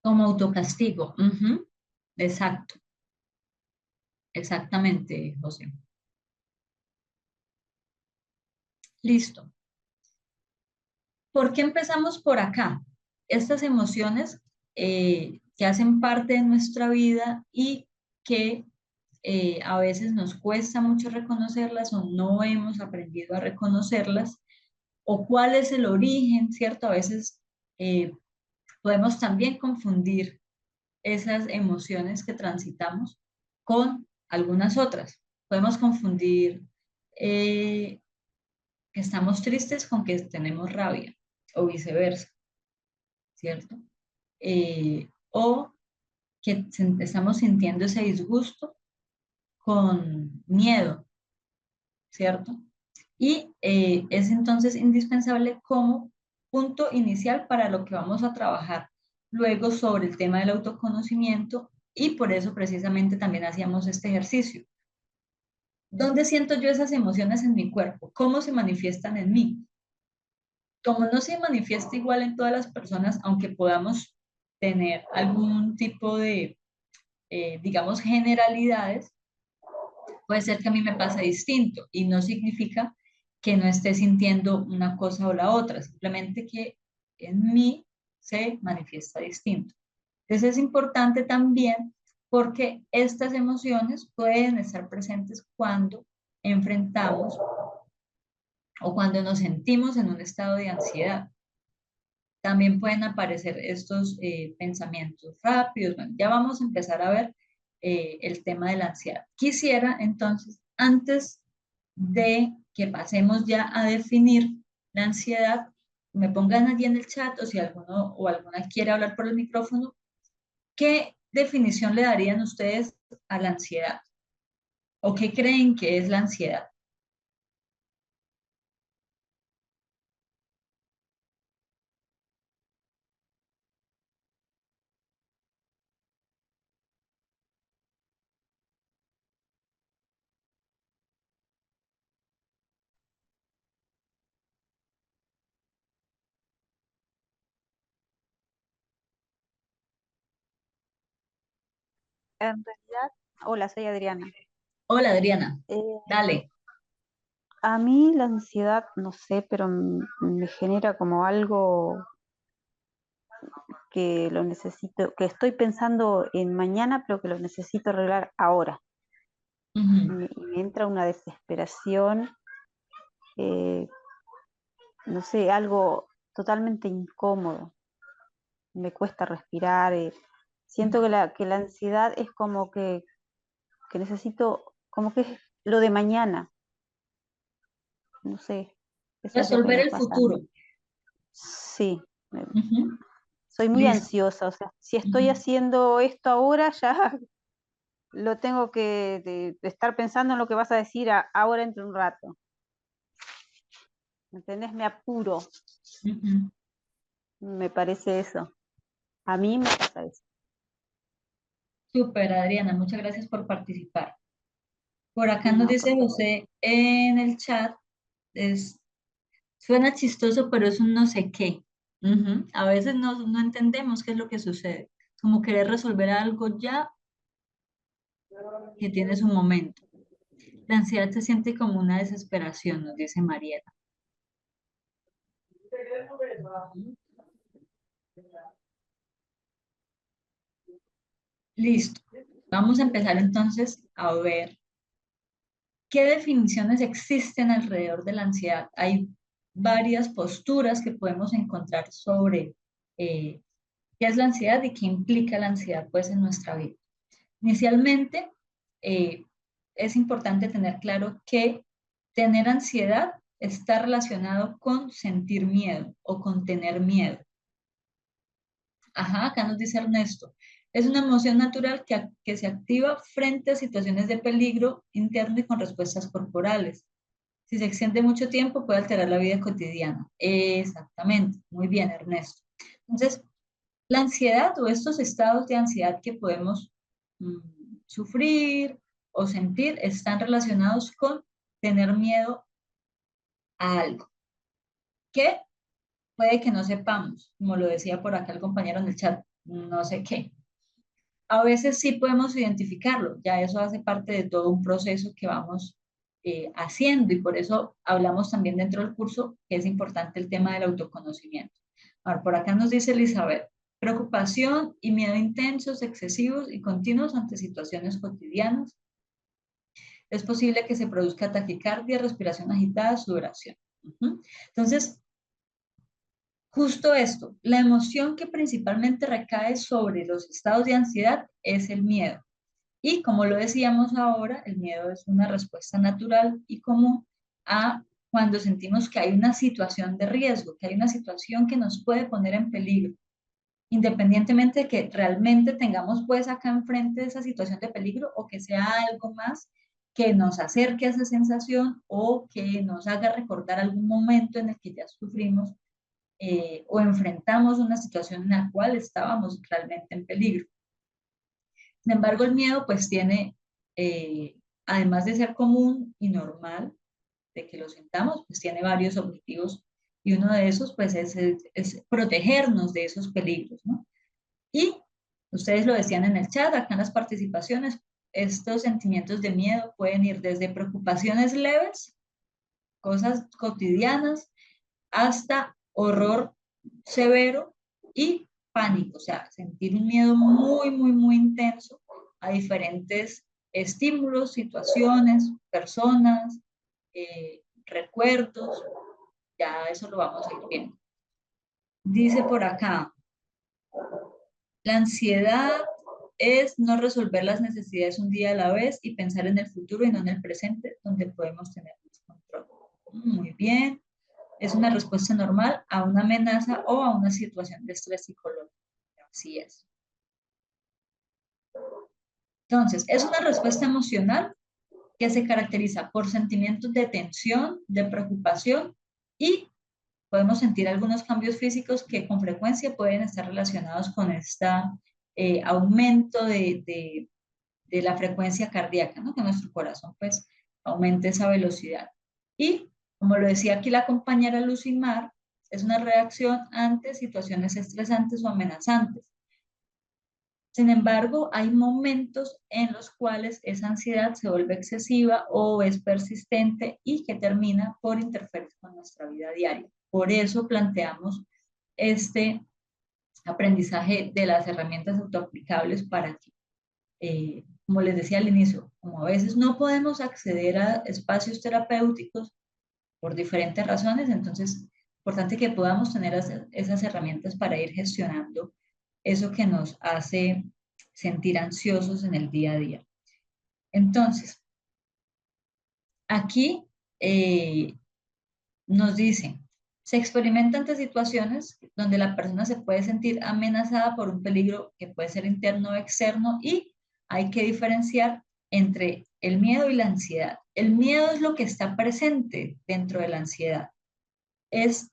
Como autocastigo. Ujú. Exacto, exactamente, José. Listo. ¿Por qué empezamos por acá? Estas emociones que hacen parte de nuestra vida y que a veces nos cuesta mucho reconocerlas o no hemos aprendido a reconocerlas, o cuál es el origen, ¿cierto? A veces eh, podemos también confundir esas emociones que transitamos con algunas otras. Podemos confundir eh, que estamos tristes con que tenemos rabia o viceversa, ¿cierto? O que estamos sintiendo ese disgusto con miedo, ¿cierto? Y es entonces indispensable como punto inicial para lo que vamos a trabajar luego sobre el tema del autoconocimiento, y por eso precisamente también hacíamos este ejercicio. ¿Dónde siento yo esas emociones en mi cuerpo? ¿Cómo se manifiestan en mí? Como no se manifiesta igual en todas las personas, aunque podamos tener algún tipo de, digamos, generalidades, puede ser que a mí me pase distinto y no significa que no esté sintiendo una cosa o la otra, simplemente que en mí se manifiesta distinto. Entonces es importante también porque estas emociones pueden estar presentes cuando enfrentamos o cuando nos sentimos en un estado de ansiedad. También pueden aparecer estos pensamientos rápidos. Bueno, ya vamos a empezar a ver el tema de la ansiedad. Quisiera entonces, antes de que pasemos ya a definir la ansiedad, me pongan allí en el chat, o si alguno o alguna quiere hablar por el micrófono, ¿qué definición le darían ustedes a la ansiedad? ¿O qué creen que es la ansiedad? En realidad, hola, soy Adriana. Hola, Adriana. Eh, Dale. a mí la ansiedad, no sé, pero me genera como algo que lo necesito, que estoy pensando en mañana, pero que lo necesito arreglar ahora. Ujú. Me entra una desesperación, eh, no sé, algo totalmente incómodo. Me cuesta respirar. Siento que la ansiedad es como que necesito, como que es lo de mañana. No sé, eso es lo que Resolver me el pasa a mí. futuro. Sí, Ujú. soy muy Listo. ansiosa. O sea, si estoy Ujú. haciendo esto ahora, ya lo tengo de estar pensando en lo que vas a decir ahora entre un rato. ¿Me entendés? Me apuro, Ujú. me parece eso. A mí me pasa eso. Súper, Adriana, muchas gracias por participar. Por acá nos No, por dice favor. José en el chat, es, suena chistoso, pero es un no sé qué. Ujú. A veces no entendemos qué es lo que sucede. Como querer resolver algo ya que tiene su momento. La ansiedad se siente como una desesperación, nos dice Mariela. Ujú. Listo. Vamos a empezar entonces a ver qué definiciones existen alrededor de la ansiedad. Hay varias posturas que podemos encontrar sobre eh, qué es la ansiedad y qué implica la ansiedad pues en nuestra vida. Inicialmente, eh, es importante tener claro que tener ansiedad está relacionado con sentir miedo o con tener miedo. Ajá, acá nos dice Ernesto. Es una emoción natural que se activa frente a situaciones de peligro interno y con respuestas corporales. Si se extiende mucho tiempo, puede alterar la vida cotidiana. Exactamente. Muy bien, Ernesto. Entonces, la ansiedad o estos estados de ansiedad que podemos mm, sufrir o sentir están relacionados con tener miedo a algo que puede que no sepamos, como lo decía por acá el compañero en el chat, no sé qué. A veces sí podemos identificarlo, ya eso hace parte de todo un proceso que vamos haciendo y por eso hablamos también dentro del curso que es importante el tema del autoconocimiento. Ahora, por acá nos dice Elizabeth, preocupación y miedo intensos, excesivos y continuos ante situaciones cotidianas. Es posible que se produzca taquicardia, respiración agitada, sudoración. Ujú. Entonces, justo esto, la emoción que principalmente recae sobre los estados de ansiedad es el miedo. Y como lo decíamos ahora, el miedo es una respuesta natural y común a cuando sentimos que hay una situación de riesgo, que hay una situación que nos puede poner en peligro, independientemente de que realmente tengamos pues acá enfrente esa situación de peligro o que sea algo más que nos acerque a esa sensación o que nos haga recordar algún momento en el que ya sufrimos o enfrentamos una situación en la cual estábamos realmente en peligro. Sin embargo, el miedo pues tiene, eh, además de ser común y normal, de que lo sintamos, pues tiene varios objetivos y uno de esos pues es protegernos de esos peligros, ¿no? Y ustedes lo decían en el chat, acá en las participaciones, estos sentimientos de miedo pueden ir desde preocupaciones leves, cosas cotidianas, hasta horror severo y pánico, o sea, sentir un miedo muy intenso a diferentes estímulos, situaciones, personas, recuerdos, ya eso lo vamos a ir viendo. Dice por acá, la ansiedad es no resolver las necesidades un día a la vez y pensar en el futuro y no en el presente, donde podemos tener más control. Muy bien. Es una respuesta normal a una amenaza o a una situación de estrés psicológico. Así es. Entonces, es una respuesta emocional que se caracteriza por sentimientos de tensión, de preocupación y podemos sentir algunos cambios físicos que con frecuencia pueden estar relacionados con este aumento de la frecuencia cardíaca, ¿no? Que nuestro corazón pues aumente esa velocidad. Y como lo decía aquí la compañera Lucimar, es una reacción ante situaciones estresantes o amenazantes. Sin embargo, hay momentos en los cuales esa ansiedad se vuelve excesiva o es persistente y que termina por interferir con nuestra vida diaria. Por eso planteamos este aprendizaje de las herramientas autoaplicables para que, como les decía al inicio, como a veces no podemos acceder a espacios terapéuticos por diferentes razones, entonces es importante que podamos tener esas herramientas para ir gestionando eso que nos hace sentir ansiosos en el día a día. Entonces, aquí nos dice, se experimenta ante situaciones donde la persona se puede sentir amenazada por un peligro que puede ser interno o externo y hay que diferenciar entre el miedo y la ansiedad. El miedo es lo que está presente dentro de la ansiedad. Es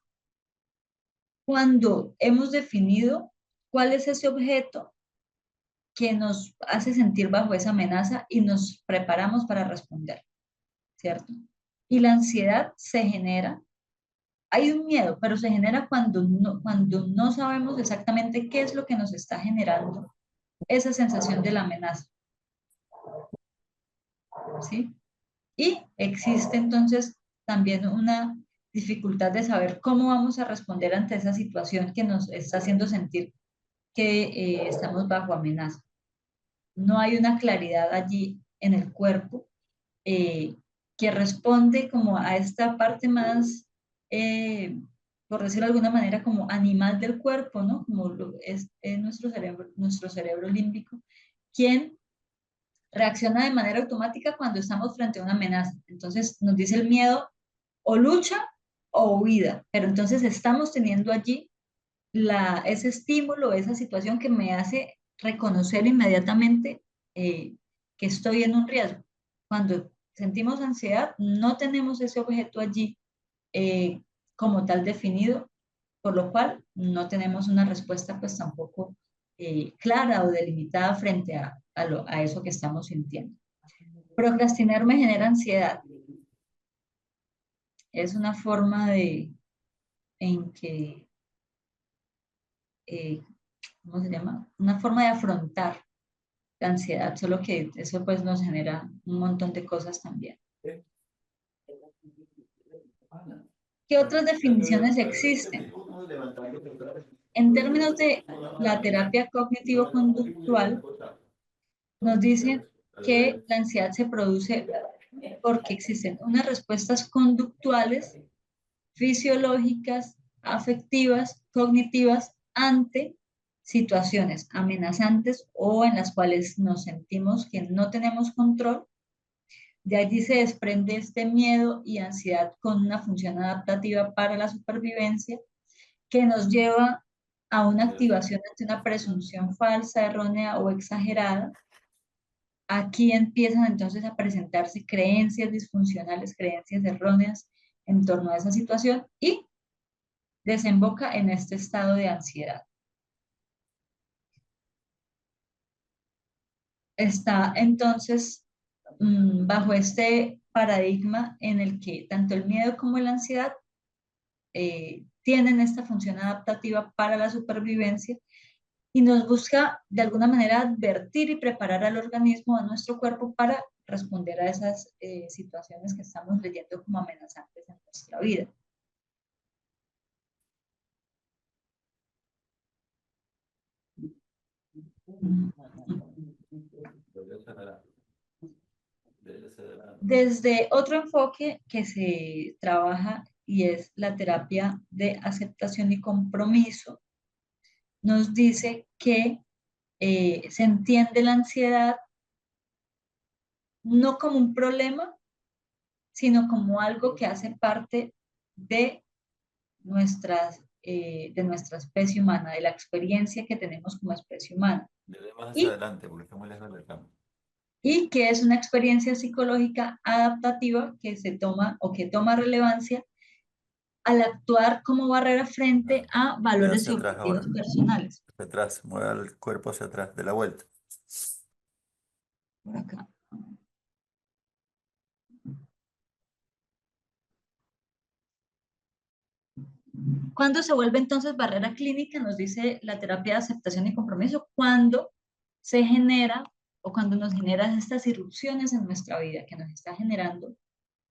cuando hemos definido cuál es ese objeto que nos hace sentir bajo esa amenaza y nos preparamos para responder, ¿cierto? Y la ansiedad se genera, hay un miedo, pero se genera cuando no sabemos exactamente qué es lo que nos está generando esa sensación de la amenaza, ¿sí? Y existe entonces también una dificultad de saber cómo vamos a responder ante esa situación que nos está haciendo sentir que estamos bajo amenaza. No hay una claridad allí en el cuerpo eh, que responde como a esta parte más, por decirlo de alguna manera, como animal del cuerpo, ¿no? Como es nuestro cerebro límbico, quien reacciona de manera automática cuando estamos frente a una amenaza. Entonces nos dice el miedo o lucha o huida, pero entonces estamos teniendo allí ese estímulo, esa situación que me hace reconocer inmediatamente que estoy en un riesgo. Cuando sentimos ansiedad, no tenemos ese objeto allí eh, como tal definido, por lo cual no tenemos una respuesta pues tampoco clara o delimitada frente a eso que estamos sintiendo. Procrastinar me genera ansiedad. Es una forma en que eh, ¿cómo se llama? Una forma de afrontar la ansiedad, solo que eso pues nos genera un montón de cosas también. ¿Qué otras definiciones existen? En términos de la terapia cognitivo-conductual, nos dicen que la ansiedad se produce porque existen unas respuestas conductuales, fisiológicas, afectivas, cognitivas ante situaciones amenazantes o en las cuales nos sentimos que no tenemos control. De allí se desprende este miedo y ansiedad con una función adaptativa para la supervivencia que nos lleva a una activación ante una presunción falsa, errónea o exagerada. Aquí empiezan entonces a presentarse creencias disfuncionales, creencias erróneas en torno a esa situación y desemboca en este estado de ansiedad. Está entonces bajo este paradigma en el que tanto el miedo como la ansiedad tienen esta función adaptativa para la supervivencia y nos busca de alguna manera advertir y preparar al organismo, a nuestro cuerpo, para responder a esas situaciones que estamos leyendo como amenazantes en nuestra vida. Desde otro enfoque que se trabaja y es la terapia de aceptación y compromiso, nos dice que se entiende la ansiedad no como un problema, sino como algo que hace parte de de nuestra especie humana, de la experiencia que tenemos como especie humana. Más Y, adelante, porque está muy lejos del campo. y que es una experiencia psicológica adaptativa que se toma o que toma relevancia al actuar como barrera frente a valores y Hacia atrás ahora. objetivos personales. Hacia atrás, mueve el cuerpo hacia atrás, de la vuelta. Por acá. ¿Cuándo se vuelve entonces barrera clínica? Nos dice la terapia de aceptación y compromiso, cuando se genera o cuando nos generan estas irrupciones en nuestra vida que nos está generando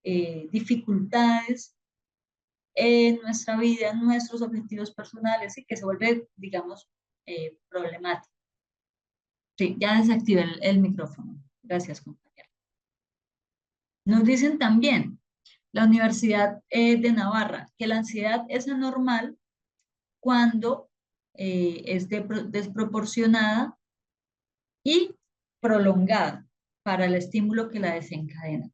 dificultades en nuestra vida, en nuestros objetivos personales y que se vuelve, digamos, problemática. Sí, ya desactivé el micrófono. Gracias, compañero. Nos dicen también, la Universidad de Navarra, que la ansiedad es anormal cuando es desproporcionada y prolongada para el estímulo que la desencadena.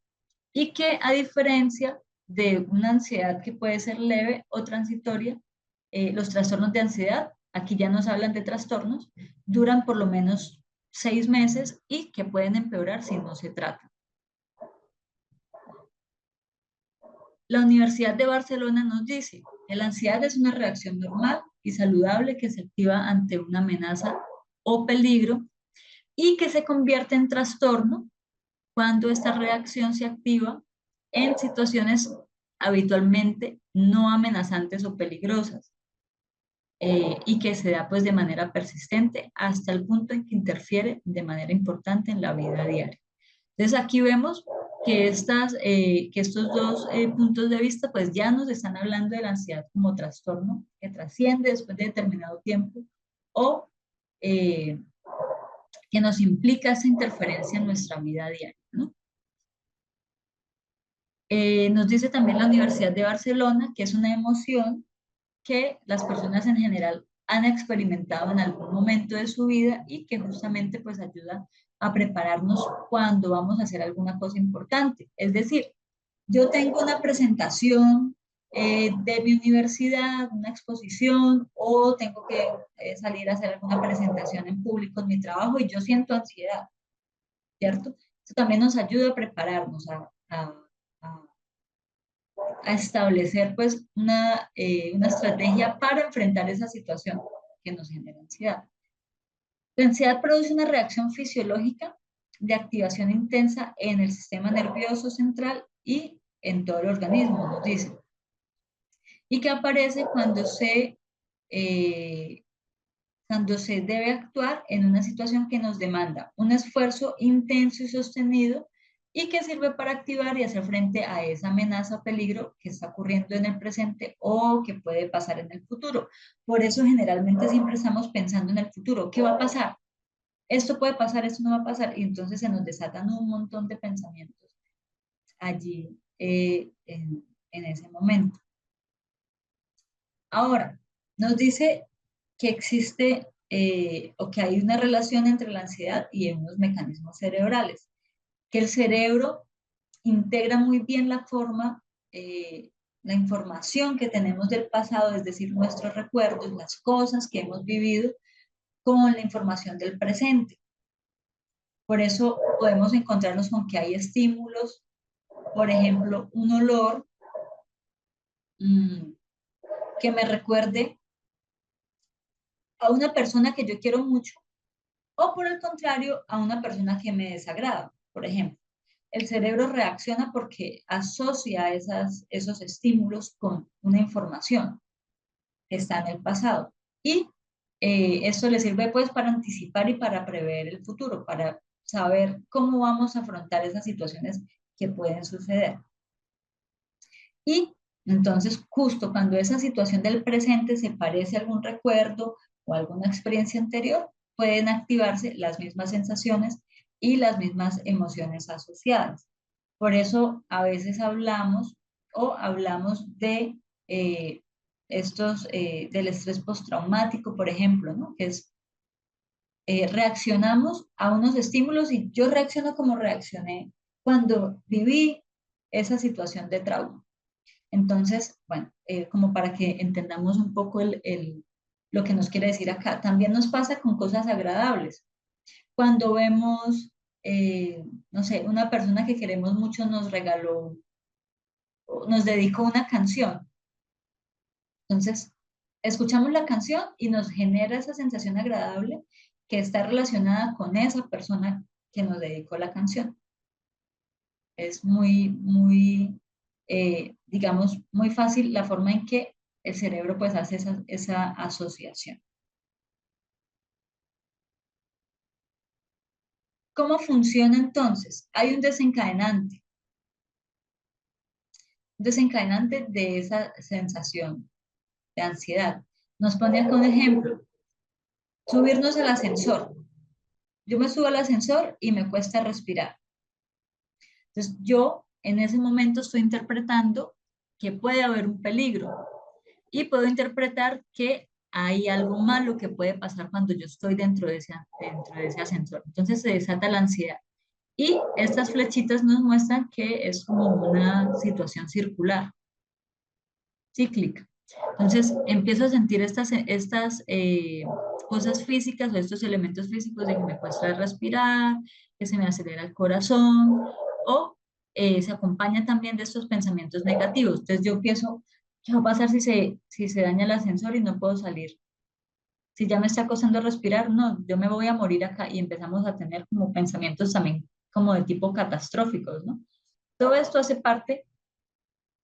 Y que a diferencia de una ansiedad que puede ser leve o transitoria, los trastornos de ansiedad, aquí ya nos hablan de trastornos, duran por lo menos 6 meses y que pueden empeorar si no se tratan. La Universidad de Barcelona nos dice que la ansiedad es una reacción normal y saludable que se activa ante una amenaza o peligro y que se convierte en trastorno cuando esta reacción se activa en situaciones habitualmente no amenazantes o peligrosas y que se da pues de manera persistente hasta el punto en que interfiere de manera importante en la vida diaria. Entonces aquí vemos que, que estos dos puntos de vista pues ya nos están hablando de la ansiedad como trastorno que trasciende después de determinado tiempo o que nos implica esa interferencia en nuestra vida diaria, ¿no? Nos dice también la Universidad de Barcelona que es una emoción que las personas en general han experimentado en algún momento de su vida y que justamente pues ayuda a prepararnos cuando vamos a hacer alguna cosa importante. Es decir, yo tengo una presentación de mi universidad, una exposición, o tengo que salir a hacer alguna presentación en público en mi trabajo y yo siento ansiedad, ¿cierto? Eso también nos ayuda a prepararnos, a establecer pues una estrategia para enfrentar esa situación que nos genera ansiedad. La ansiedad produce una reacción fisiológica de activación intensa en el sistema nervioso central y en todo el organismo, nos dice, y que aparece cuando se debe actuar en una situación que nos demanda un esfuerzo intenso y sostenido y que sirve para activar y hacer frente a esa amenaza o peligro que está ocurriendo en el presente o que puede pasar en el futuro. Por eso generalmente siempre estamos pensando en el futuro. ¿Qué va a pasar? Esto puede pasar, esto no va a pasar. Y entonces se nos desatan un montón de pensamientos allí en ese momento. Ahora, nos dice que existe o que hay una relación entre la ansiedad y unos mecanismos cerebrales, que el cerebro integra muy bien la información que tenemos del pasado, es decir, nuestros recuerdos, las cosas que hemos vivido, con la información del presente. Por eso podemos encontrarnos con que hay estímulos, por ejemplo, un olor que me recuerde a una persona que yo quiero mucho, o por el contrario, a una persona que me desagrada. Por ejemplo, el cerebro reacciona porque asocia esos estímulos con una información que está en el pasado. Y esto le sirve pues para anticipar y para prever el futuro, para saber cómo vamos a afrontar esas situaciones que pueden suceder. Y entonces, justo cuando esa situación del presente se parece a algún recuerdo o alguna experiencia anterior, pueden activarse las mismas sensaciones y las mismas emociones asociadas. Por eso a veces hablamos de del estrés postraumático, por ejemplo, ¿no? Que es, reaccionamos a unos estímulos y yo reacciono como reaccioné cuando viví esa situación de trauma. Entonces, bueno, como para que entendamos un poco lo que nos quiere decir acá. También nos pasa con cosas agradables. Cuando vemos, no sé, una persona que queremos mucho nos regaló, nos dedicó una canción. Entonces, escuchamos la canción y nos genera esa sensación agradable que está relacionada con esa persona que nos dedicó la canción. Es digamos, muy fácil la forma en que el cerebro pues hace esa asociación. ¿Cómo funciona entonces? Hay un desencadenante de esa sensación de ansiedad. Nos pone acá un ejemplo. subirnos al ascensor. Yo me subo al ascensor y me cuesta respirar. Entonces, yo en ese momento estoy interpretando que puede haber un peligro y puedo interpretar que hay algo malo que puede pasar cuando yo estoy dentro de ese ascensor. Entonces se desata la ansiedad. Y estas flechitas nos muestran que es como una situación circular, cíclica. Entonces empiezo a sentir estas cosas físicas o estos elementos físicos de que me cuesta respirar, que se me acelera el corazón o se acompaña también de estos pensamientos negativos. Entonces yo pienso, ¿qué va a pasar si se daña el ascensor y no puedo salir? Si ya me está costando respirar, no, yo me voy a morir acá y empezamos a tener como pensamientos también como de tipo catastróficos, ¿no? Todo esto hace parte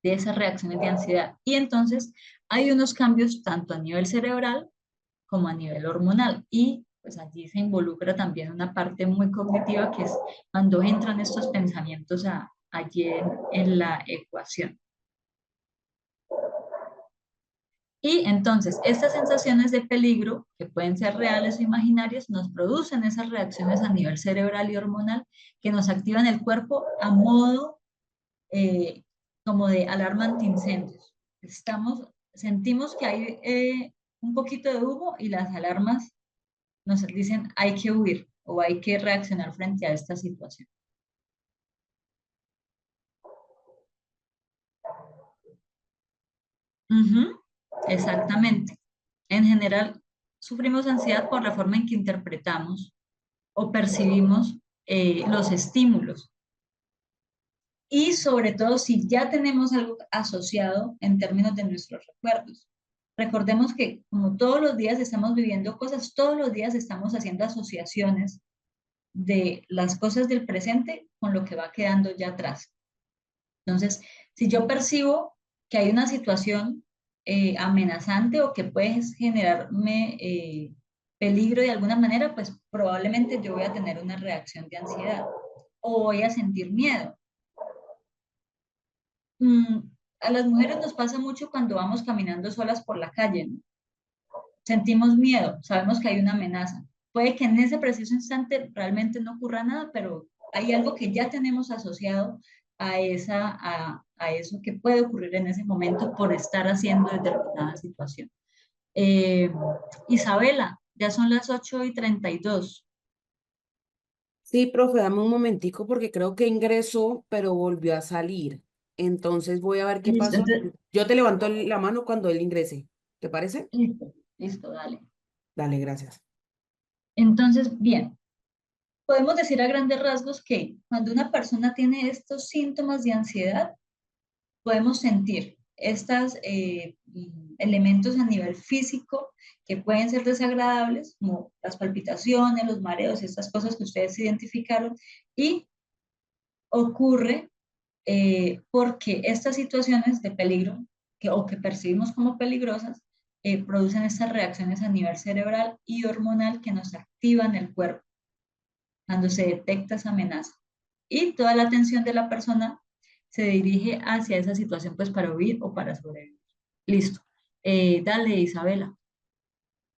de esas reacciones de ansiedad. Y entonces hay unos cambios tanto a nivel cerebral como a nivel hormonal. Y pues allí se involucra también una parte muy cognitiva que es cuando entran estos pensamientos allí en la ecuación. Y entonces estas sensaciones de peligro, que pueden ser reales o imaginarias, nos producen esas reacciones a nivel cerebral y hormonal que nos activan el cuerpo a modo eh, como de alarma antiincendios. Sentimos que hay un poquito de humo y las alarmas nos dicen hay que huir o hay que reaccionar frente a esta situación. Ujú, exactamente. En general, sufrimos ansiedad por la forma en que interpretamos o percibimos los estímulos. Y sobre todo si ya tenemos algo asociado en términos de nuestros recuerdos. Recordemos que como todos los días estamos viviendo cosas, todos los días estamos haciendo asociaciones de las cosas del presente con lo que va quedando ya atrás. Entonces, si yo percibo que hay una situación amenazante o que puede generarme peligro de alguna manera, pues probablemente yo voy a tener una reacción de ansiedad o voy a sentir miedo. Mm, a las mujeres nos pasa mucho cuando vamos caminando solas por la calle, ¿no? Sentimos miedo, sabemos que hay una amenaza. Puede que en ese preciso instante realmente no ocurra nada, pero hay algo que ya tenemos asociado a eso que puede ocurrir en ese momento por estar haciendo determinada situación. Eh, Isabela, ya son las 8:32. Sí, profe, dame un momentico porque creo que ingresó, pero volvió a salir. Entonces voy a ver qué Listo, pasó. Yo te levanto la mano cuando él ingrese. ¿Te parece? listo, dale. Dale, gracias. Entonces, bien, podemos decir a grandes rasgos que cuando una persona tiene estos síntomas de ansiedad, podemos sentir estos elementos a nivel físico que pueden ser desagradables, como las palpitaciones, los mareos, estas cosas que ustedes identificaron, y ocurre porque estas situaciones de peligro o que percibimos como peligrosas producen estas reacciones a nivel cerebral y hormonal que nos activan el cuerpo cuando se detecta esa amenaza. Y toda la atención de la persona se dirige hacia esa situación pues para huir o para sobrevivir. Listo. Dale, Isabela.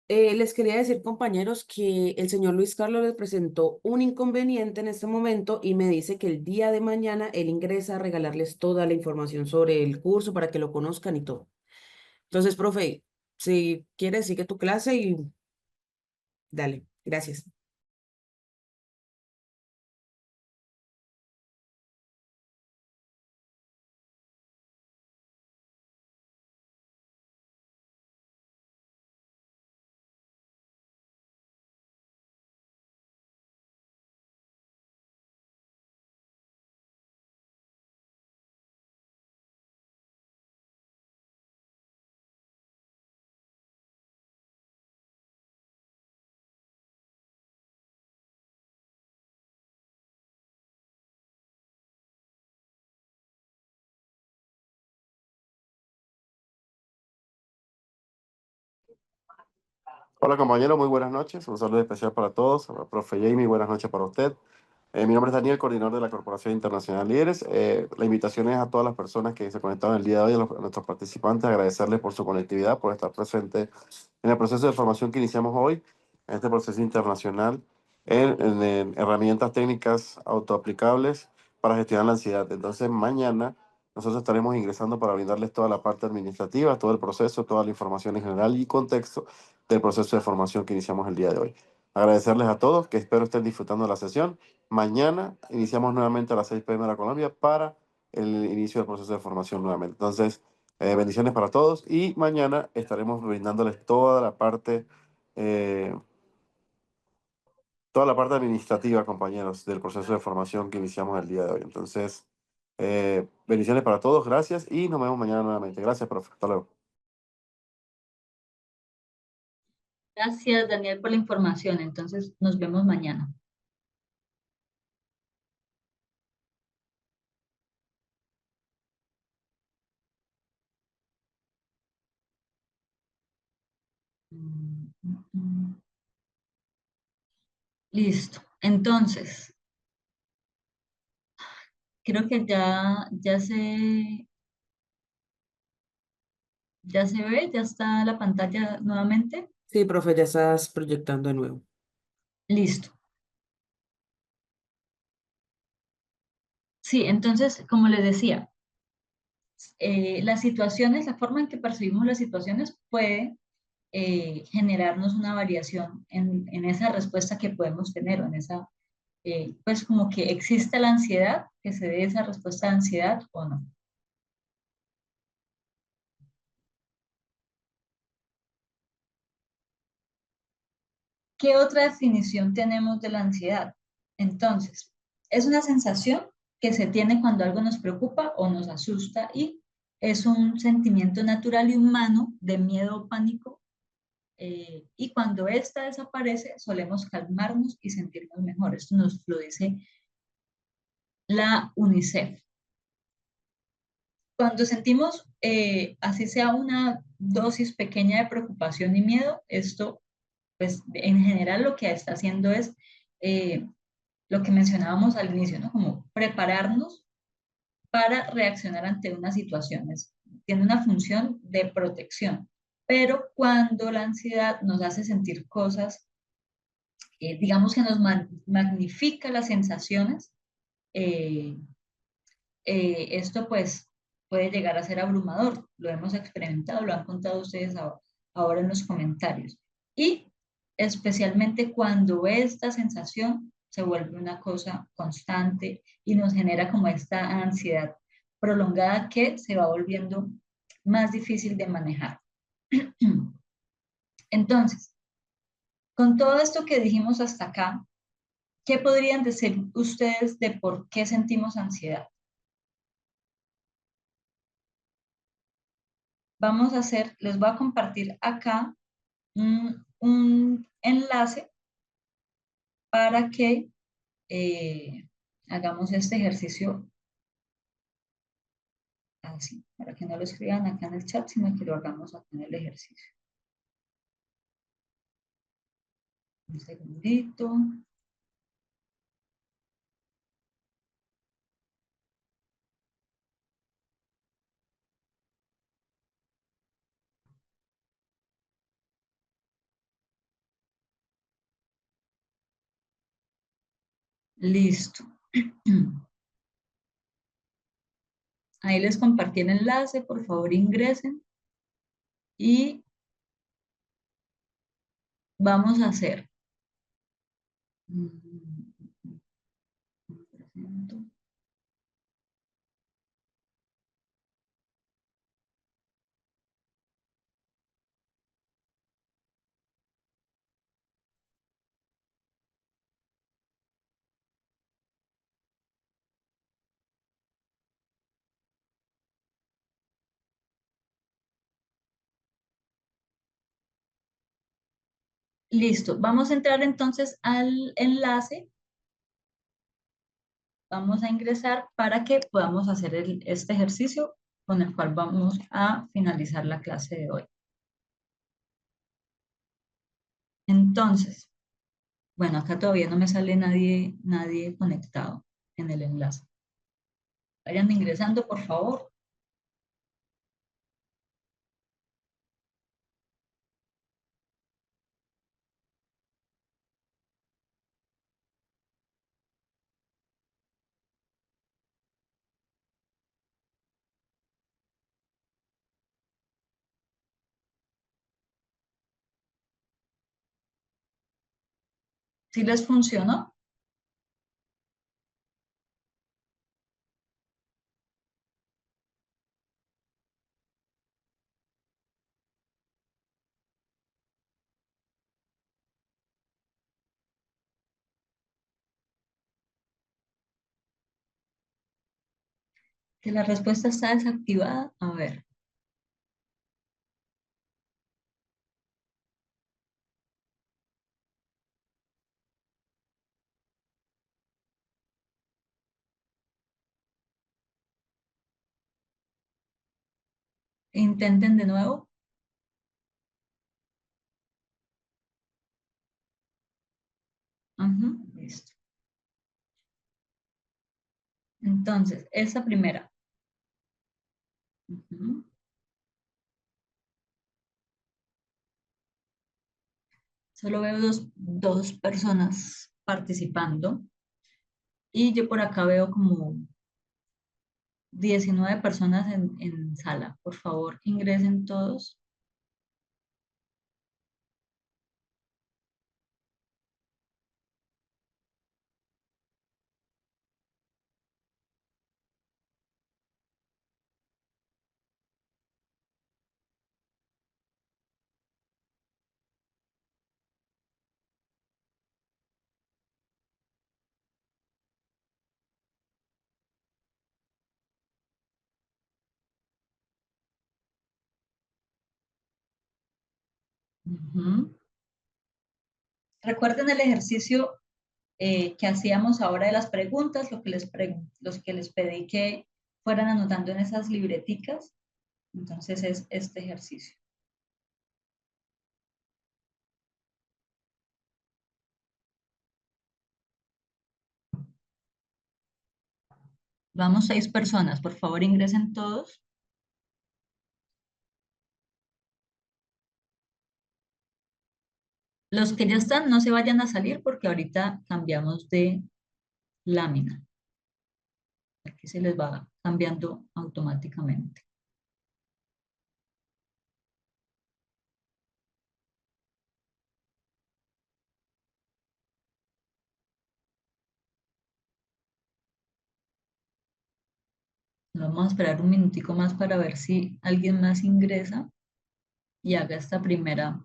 Les quería decir, compañeros, que el señor Luis Carlos les presentó un inconveniente en este momento y me dice que el día de mañana él ingresa a regalarles toda la información sobre el curso para que lo conozcan y todo. Entonces, profe, si quieres, sigue tu clase y dale, gracias. Hola compañero, muy buenas noches. Un saludo especial para todos. Profe Jamie, buenas noches para usted. Mi nombre es Daniel, coordinador de la Corporación Internacional Líderes. La invitación es a todas las personas que se conectaron el día de hoy, a nuestros participantes, agradecerles por su conectividad, por estar presente en el proceso de formación que iniciamos hoy. en este proceso internacional en herramientas técnicas autoaplicables para gestionar la ansiedad. Entonces, mañana nosotros estaremos ingresando para brindarles toda la parte administrativa, todo el proceso, toda la información en general y contexto del proceso de formación que iniciamos el día de hoy. Agradecerles a todos, que espero estén disfrutando de la sesión. Mañana iniciamos nuevamente a las 6 p.m. de la Colombia para el inicio del proceso de formación nuevamente. Entonces, bendiciones para todos y mañana estaremos brindándoles eh, toda la parte administrativa, compañeros, del proceso de formación que iniciamos el día de hoy. Entonces, bendiciones para todos, gracias y nos vemos mañana nuevamente. Gracias, profe. Hasta luego. Gracias, Daniel, por la información. Entonces, nos vemos mañana. Listo. Entonces, creo que ya se ve, ya está la pantalla nuevamente. Sí, profe, ya estás proyectando de nuevo. Listo. Sí, entonces, como les decía, las situaciones, la forma en que percibimos las situaciones puede generarnos una variación en esa respuesta que podemos tener o en esa, pues como que existe la ansiedad, que se dé esa respuesta de ansiedad o no. ¿Qué otra definición tenemos de la ansiedad? Entonces, es una sensación que se tiene cuando algo nos preocupa o nos asusta y es un sentimiento natural y humano de miedo o pánico y cuando esta desaparece solemos calmarnos y sentirnos mejor. Esto nos lo dice la UNICEF. Cuando sentimos, así sea una dosis pequeña de preocupación y miedo, esto, pues en general lo que está haciendo es lo que mencionábamos al inicio, ¿no? Como prepararnos para reaccionar ante una situación. Tiene una función de protección. Pero cuando la ansiedad nos hace sentir cosas, digamos que nos magnifica las sensaciones, eh, esto pues puede llegar a ser abrumador. Lo hemos experimentado, lo han contado ustedes ahora en los comentarios. Y especialmente cuando esta sensación se vuelve una cosa constante y nos genera como esta ansiedad prolongada que se va volviendo más difícil de manejar. Entonces, con todo esto que dijimos hasta acá, ¿qué podrían decir ustedes de por qué sentimos ansiedad? Vamos a hacer, les voy a compartir acá un enlace para que hagamos este ejercicio así, para que no lo escriban acá en el chat, sino que lo hagamos acá en el ejercicio. Un segundito. Listo. Ahí les compartí el enlace, por favor ingresen y vamos a hacer. Listo, vamos a entrar entonces al enlace. Vamos a ingresar para que podamos hacer este ejercicio con el cual vamos a finalizar la clase de hoy. Entonces, bueno, acá todavía no me sale nadie conectado en el enlace. Vayan ingresando, por favor. ¿Sí les funcionó? Que la respuesta está desactivada. A ver, intenten de nuevo. Ujú, listo. Entonces, esa primera. Ujú. Solo veo dos personas participando y yo por acá veo como 19 personas en sala. Por favor, ingresen todos. Ujú. Recuerden el ejercicio que hacíamos ahora de las preguntas, los que les pedí que fueran anotando en esas libreticas. Entonces es este ejercicio. Vamos 6 personas, por favor ingresen todos. Los que ya están no se vayan a salir porque ahorita cambiamos de lámina. Aquí se les va cambiando automáticamente. Vamos a esperar un minutico más para ver si alguien más ingresa y haga esta primera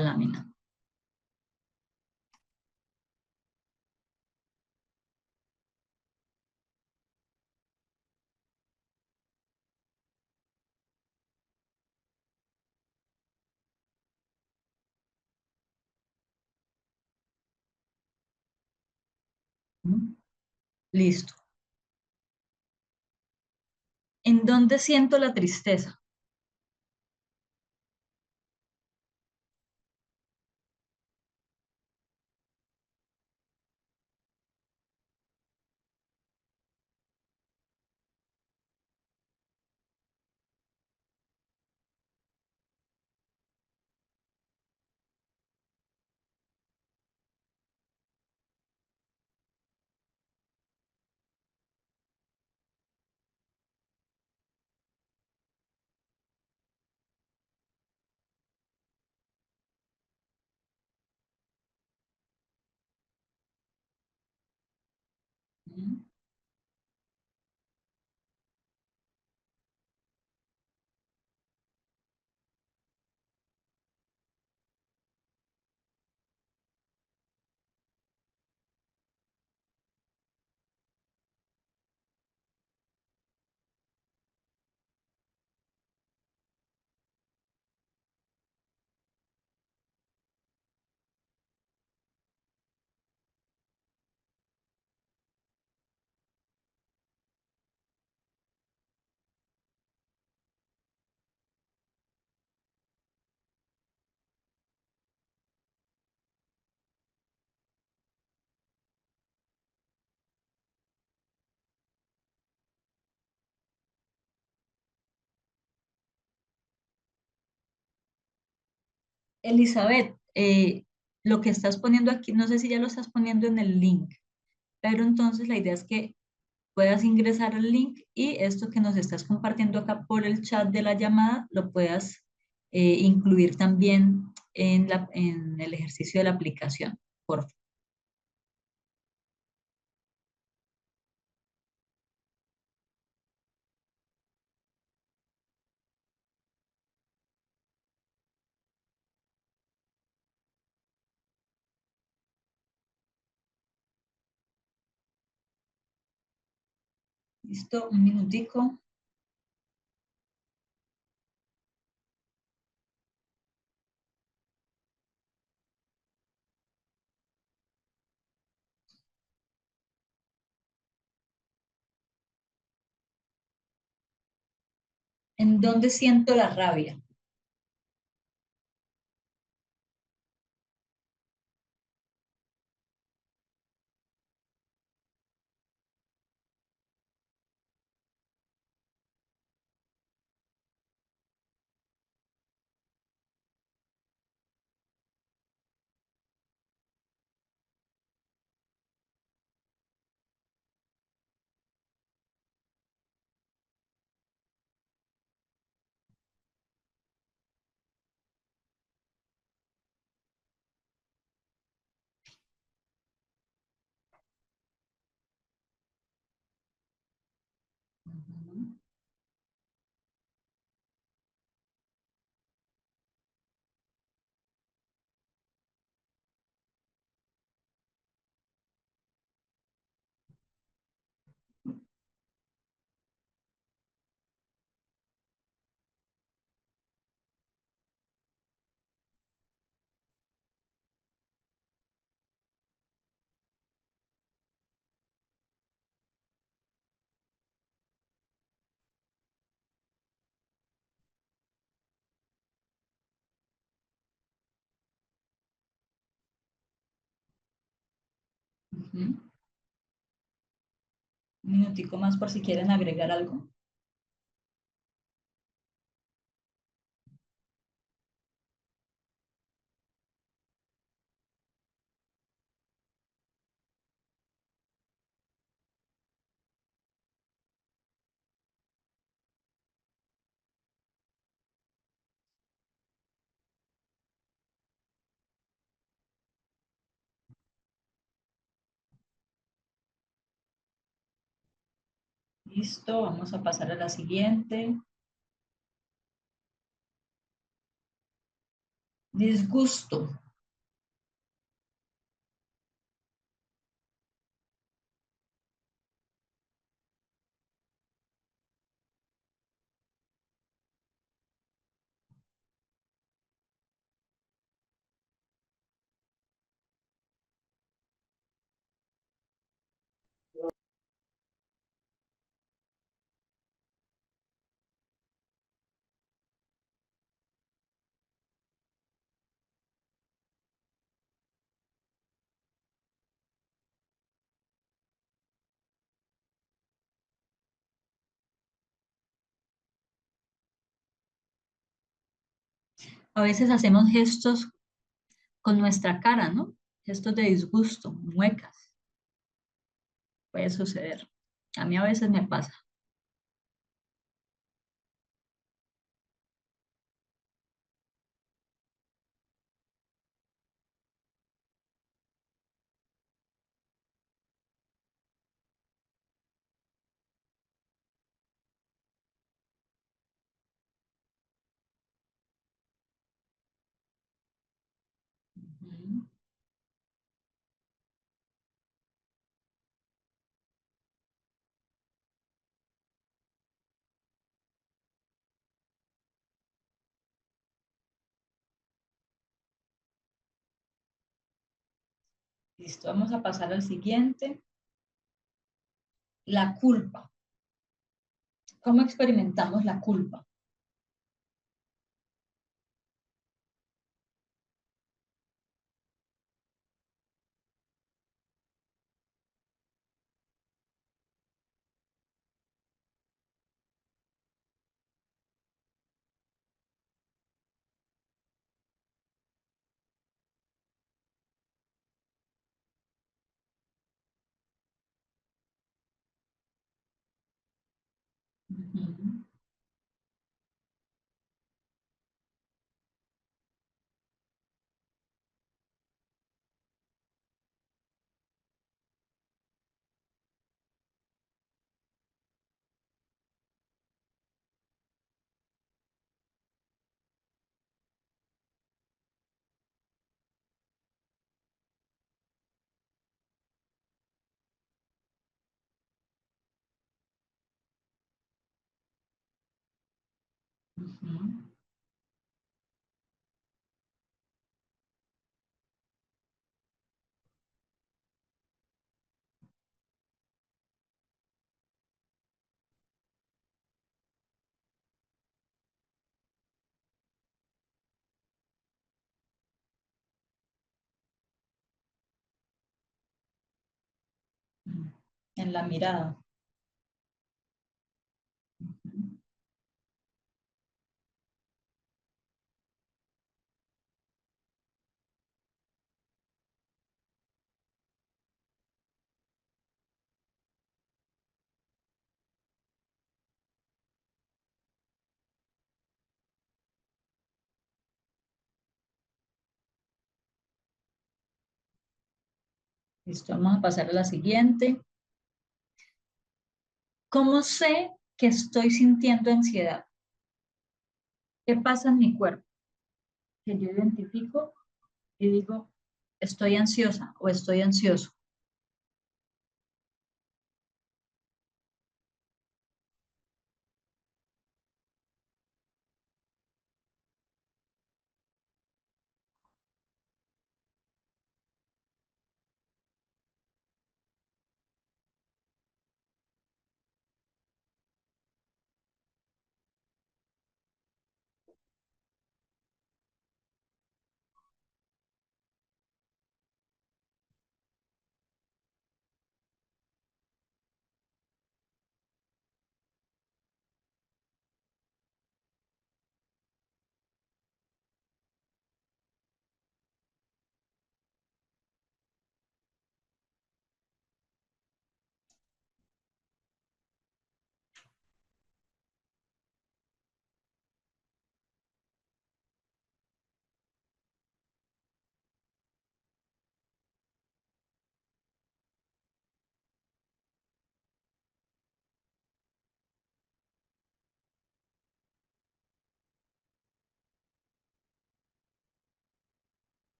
lámina. ¿Mm? Listo. ¿En dónde siento la tristeza? ¿Mm? Elizabeth, lo que estás poniendo aquí, no sé si ya lo estás poniendo en el link, pero entonces la idea es que puedas ingresar al link y esto que nos estás compartiendo acá por el chat de la llamada lo puedas incluir también en el ejercicio de la aplicación, por favor. Listo, un minutico. ¿En dónde siento la rabia? Ujú. Ujú. Un minutico más por si quieren agregar algo. Listo, vamos a pasar a la siguiente. Disgusto. A veces hacemos gestos con nuestra cara, ¿no? Gestos de disgusto, muecas. Puede suceder. A mí a veces me pasa. Ujú. Listo, vamos a pasar al siguiente. La culpa. ¿Cómo experimentamos la culpa? Ujú. Ujú. En la mirada. Ujú. Listo, vamos a pasar a la siguiente. ¿Cómo sé que estoy sintiendo ansiedad? ¿Qué pasa en mi cuerpo? Que yo identifico y digo, estoy ansiosa o estoy ansioso.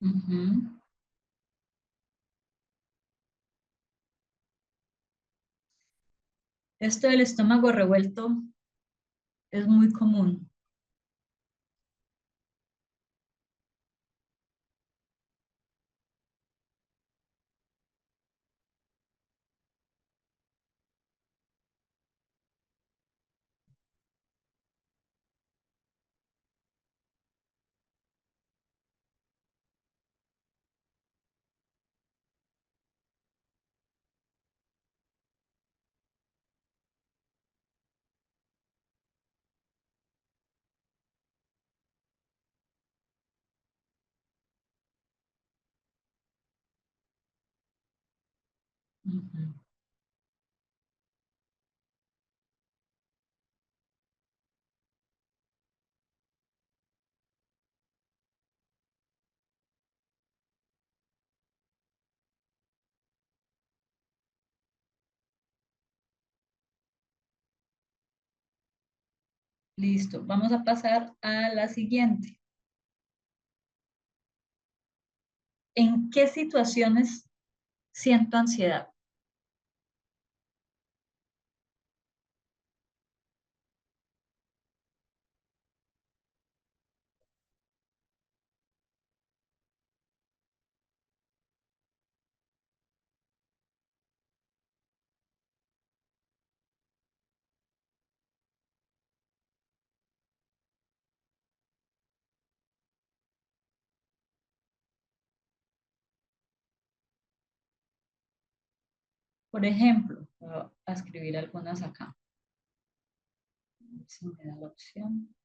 Ujú. Esto del estómago revuelto es muy común. Ujú. Listo, vamos a pasar a la siguiente. ¿En qué situaciones siento ansiedad? Por ejemplo, voy a escribir algunas acá. A ver si me da la opción.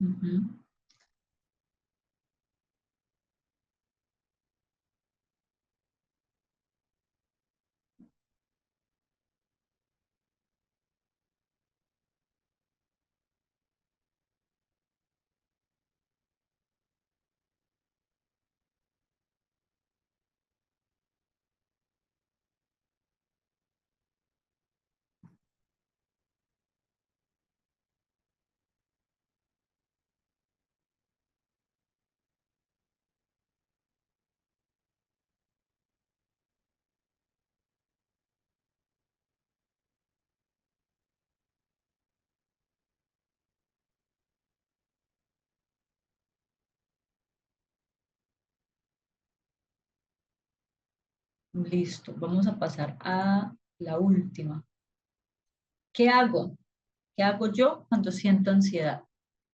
Ujú. Listo, vamos a pasar a la última. ¿Qué hago? ¿Qué hago yo cuando siento ansiedad?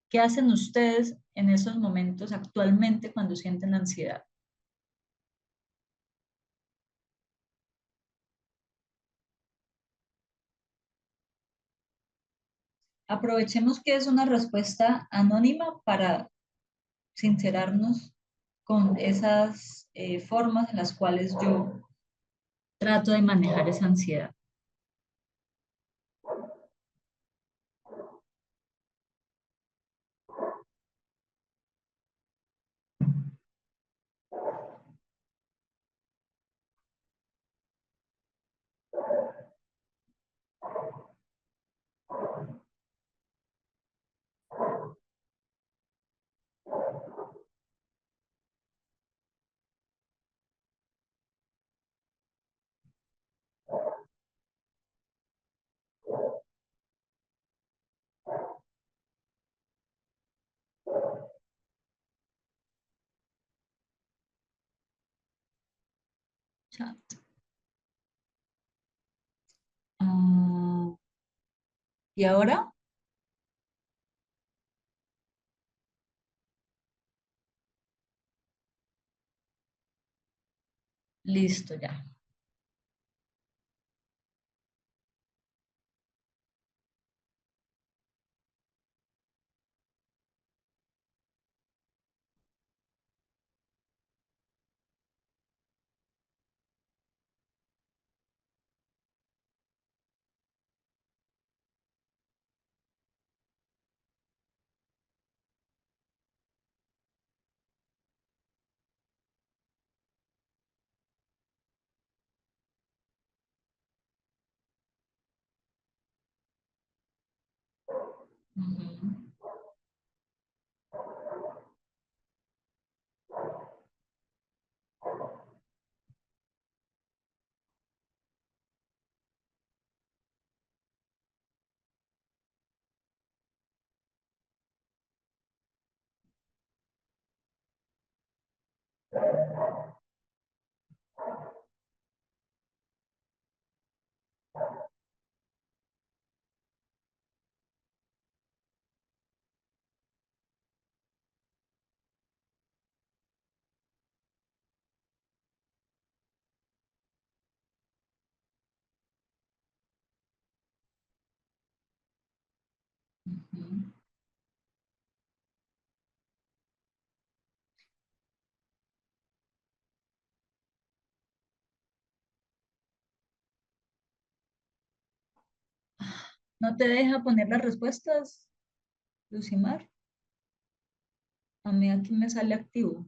¿Qué hacen ustedes en esos momentos actualmente cuando sienten ansiedad? Aprovechemos que es una respuesta anónima para sincerarnos con esas formas en las cuales yo trato de manejar esa ansiedad. Chat. Ah, ¿y ahora? Listo ya. Ujú, ujú. ¿No te deja poner las respuestas, Lucimar? A mí aquí me sale activo.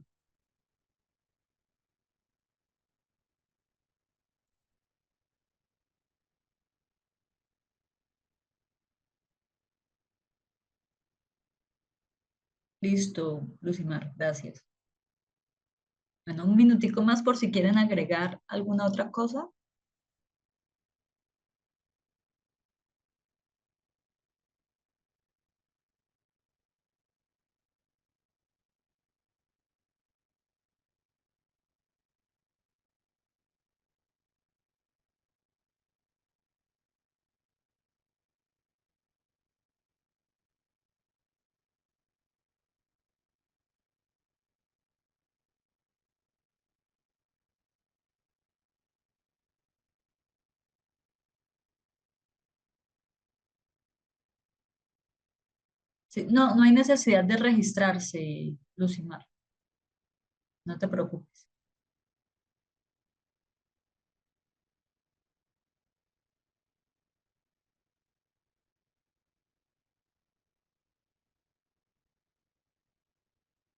Listo, Lucimar, gracias. Bueno, un minutico más por si quieren agregar alguna otra cosa. Sí, no, no hay necesidad de registrarse, Lucimar, no te preocupes.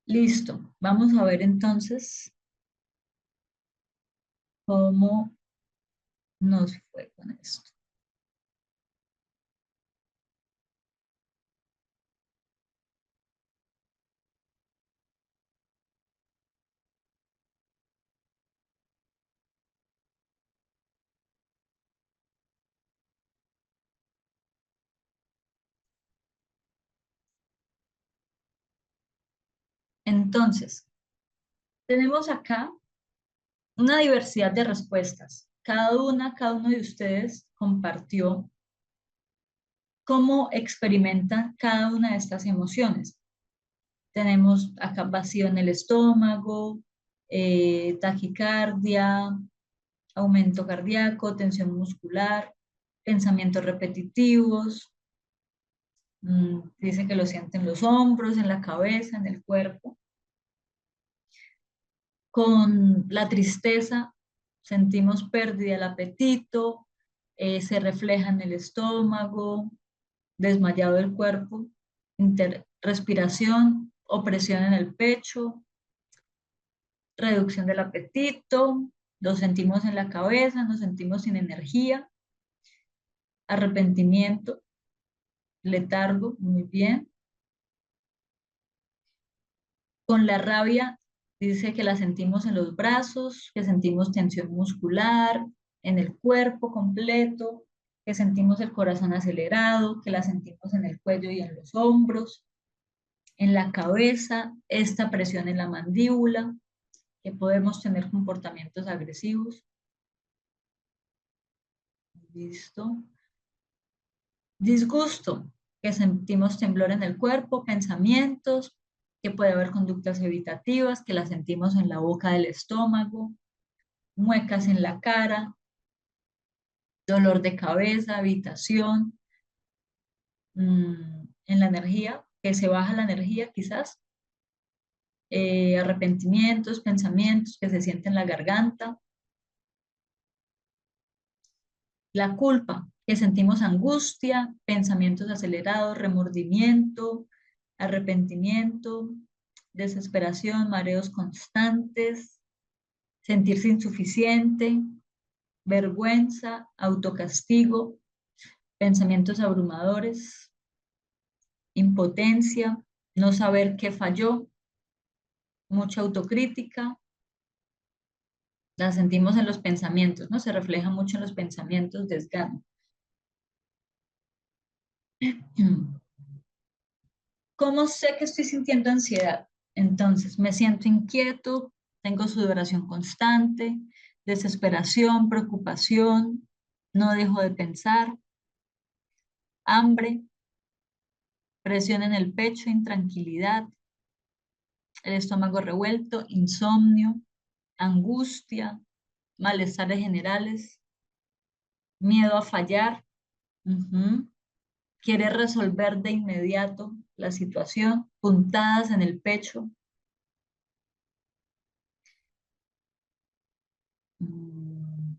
Listo, vamos a ver entonces cómo nos fue con esto. Entonces, tenemos acá una diversidad de respuestas. Cada uno de ustedes compartió cómo experimentan cada una de estas emociones. Tenemos acá vacío en el estómago, taquicardia, aumento cardíaco, tensión muscular, pensamientos repetitivos. Dice que lo siente en los hombros, en la cabeza, en el cuerpo. Con la tristeza sentimos pérdida del apetito, se refleja en el estómago, desmayado el cuerpo, respiración, opresión en el pecho, reducción del apetito, lo sentimos en la cabeza, nos sentimos sin energía, arrepentimiento, letargo, muy bien. Con la rabia dice que la sentimos en los brazos, que sentimos tensión muscular, en el cuerpo completo, que sentimos el corazón acelerado, que la sentimos en el cuello y en los hombros, en la cabeza, esta presión en la mandíbula, que podemos tener comportamientos agresivos. Listo. Disgusto, que sentimos temblor en el cuerpo, pensamientos, que puede haber conductas evitativas, que las sentimos en la boca del estómago, muecas en la cara, dolor de cabeza, habitación, en la energía, que se baja la energía quizás, arrepentimientos, pensamientos que se sienten en la garganta, la culpa, que sentimos angustia, pensamientos acelerados, remordimiento, arrepentimiento, desesperación, mareos constantes, sentirse insuficiente, vergüenza, autocastigo, pensamientos abrumadores, impotencia, no saber qué falló, mucha autocrítica, la sentimos en los pensamientos, ¿no? Se refleja mucho en los pensamientos, desgano. ¿Cómo sé que estoy sintiendo ansiedad? Entonces, me siento inquieto, tengo sudoración constante, desesperación, preocupación, no dejo de pensar, hambre, presión en el pecho, intranquilidad, el estómago revuelto, insomnio, angustia, malestares generales, miedo a fallar, quiere resolver de inmediato la situación, puntadas en el pecho, mm,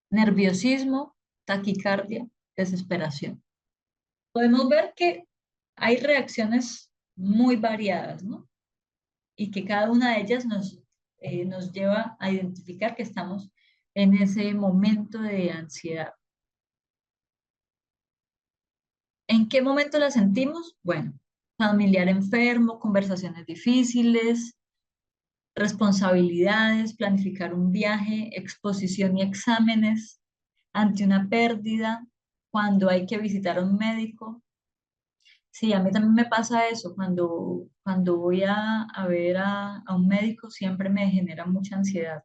nerviosismo, taquicardia, desesperación. Podemos ver que hay reacciones muy variadas, ¿no? Y que cada una de ellas nos lleva a identificar que estamos en ese momento de ansiedad. ¿En qué momento la sentimos? Bueno, familiar enfermo, conversaciones difíciles, responsabilidades, planificar un viaje, exposición y exámenes, ante una pérdida, cuando hay que visitar a un médico. Sí, a mí también me pasa eso, cuando voy a ver a un médico siempre me genera mucha ansiedad.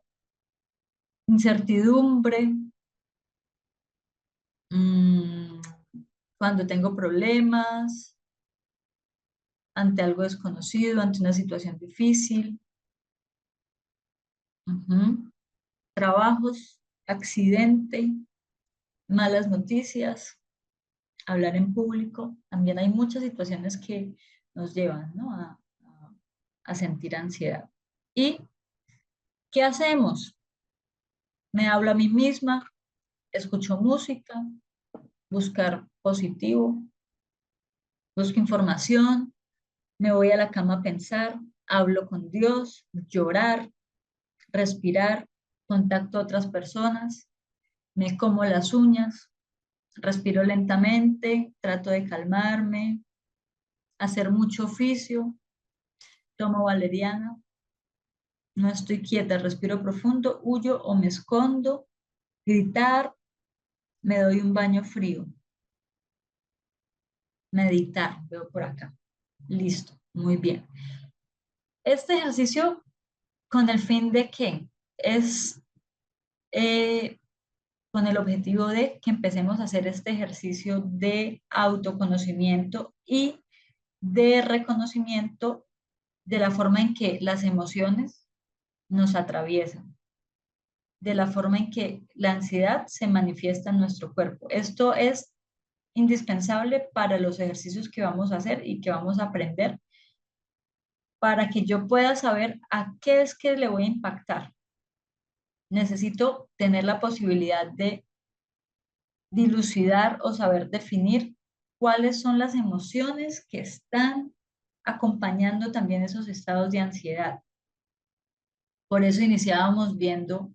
Incertidumbre, mm, cuando tengo problemas, ante algo desconocido, ante una situación difícil. Ujú. Trabajos, accidente, malas noticias, hablar en público. También hay muchas situaciones que nos llevan, ¿no? a sentir ansiedad. ¿Y qué hacemos? Me hablo a mí misma, escucho música, buscar positivo, busco información, me voy a la cama a pensar, hablo con Dios, llorar, respirar, contacto a otras personas, me como las uñas, respiro lentamente, trato de calmarme, hacer mucho oficio, tomo valeriana, no estoy quieta, respiro profundo, huyo o me escondo, gritar, me doy un baño frío, meditar, veo por acá. Listo, muy bien. Este ejercicio con el fin de que es con el objetivo de que empecemos a hacer este ejercicio de autoconocimiento y de reconocimiento de la forma en que las emociones nos atraviesan, de la forma en que la ansiedad se manifiesta en nuestro cuerpo. Esto es indispensable para los ejercicios que vamos a hacer y que vamos a aprender para que yo pueda saber a qué es que le voy a impactar. Necesito tener la posibilidad de dilucidar o saber definir cuáles son las emociones que están acompañando también esos estados de ansiedad. Por eso iniciábamos viendo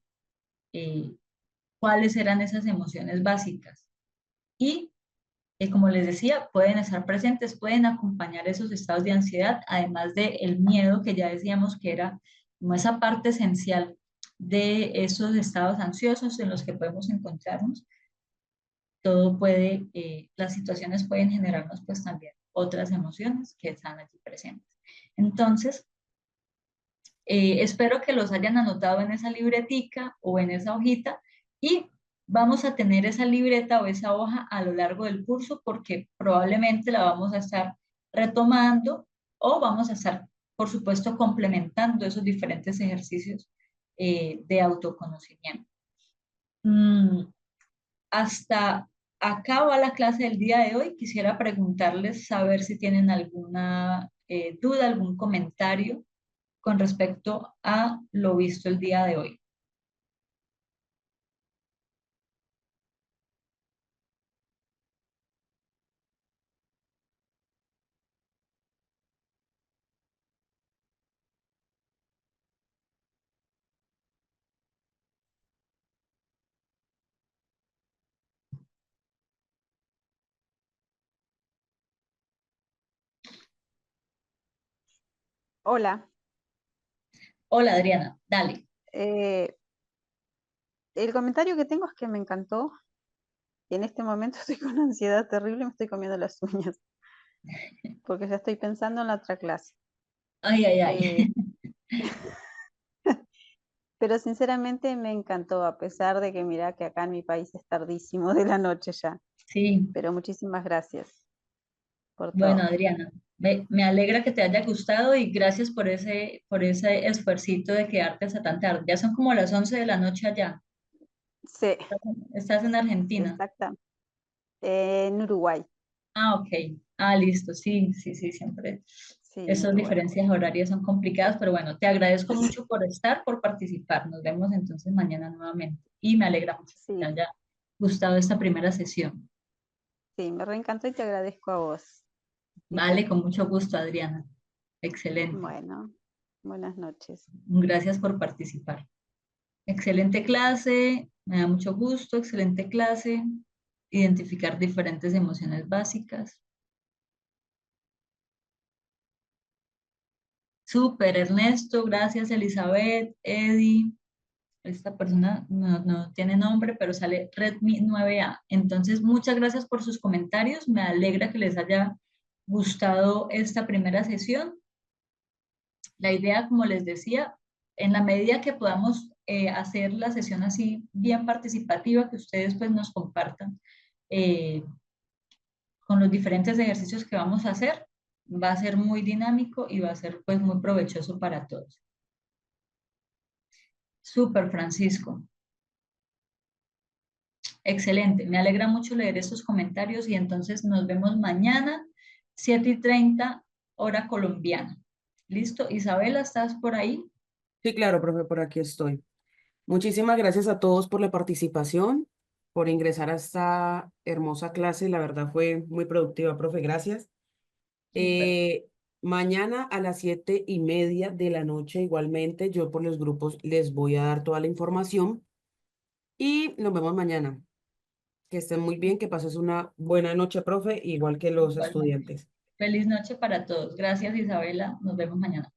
eh, cuáles eran esas emociones básicas. Y como les decía, pueden estar presentes, pueden acompañar esos estados de ansiedad, además del miedo, que ya decíamos que era como esa parte esencial de esos estados ansiosos en los que podemos encontrarnos. Todo puede, las situaciones pueden generarnos pues también otras emociones que están allí presentes. Entonces, espero que los hayan anotado en esa libretica o en esa hojita y vamos a tener esa libreta o esa hoja a lo largo del curso porque probablemente la vamos a estar retomando o vamos a estar, por supuesto, complementando esos diferentes ejercicios de autoconocimiento. Hasta acá va la clase del día de hoy. Quisiera preguntarles, saber si tienen alguna duda, algún comentario con respecto a lo visto el día de hoy. Hola. Hola Adriana, dale. El comentario que tengo es que me encantó. Y en este momento estoy con ansiedad terrible, me estoy comiendo las uñas, porque ya estoy pensando en la otra clase. Ay, ay, ay. Eh, pero sinceramente me encantó, a pesar de que mira que acá en mi país es tardísimo de la noche ya. Sí, Pero muchísimas gracias por bueno todo. Adriana, me alegra que te haya gustado y gracias por ese esfuercito de quedarte hasta tan tarde. Ya son como las 11 de la noche allá. Sí, Estás en Argentina. exacta. En Uruguay, Ah, ok. Ah, listo. Sí, sí, sí, siempre. sí, en Esas Uruguay. diferencias horarias son complicadas, pero bueno, te agradezco mucho por estar, por participar. Nos vemos entonces mañana nuevamente. Y me alegra mucho que te Sí, haya gustado esta primera sesión. sí, me reencantó y te agradezco a vos. Vale, con mucho gusto, Adriana. Excelente. Bueno, buenas noches. Gracias por participar. Excelente clase, me da mucho gusto, excelente clase. Identificar diferentes emociones básicas. Súper, Ernesto, gracias, Elizabeth, Eddie. Esta persona no tiene nombre, pero sale Redmi 9A. Entonces, muchas gracias por sus comentarios. Me alegra que les haya gustado esta primera sesión. La idea, como les decía, en la medida que podamos hacer la sesión así bien participativa, que ustedes pues nos compartan eh, con los diferentes ejercicios que vamos a hacer, va a ser muy dinámico y va a ser pues muy provechoso para todos. Súper, Francisco. Excelente, me alegra mucho leer estos comentarios y entonces nos vemos mañana, 7:30 hora colombiana. ¿Listo? Isabela, ¿estás por ahí? Sí, claro, profe, por aquí estoy. Muchísimas gracias a todos por la participación, por ingresar a esta hermosa clase. La verdad fue muy productiva, profe. Gracias. Súper. Eh, Mañana a las 7:30 de la noche, igualmente, yo por los grupos les voy a dar toda la información y nos vemos mañana. Que estén muy bien, que pases una buena noche, profe, igual que los Igualmente. estudiantes. Feliz noche para todos. Gracias, Isabela. Nos vemos mañana.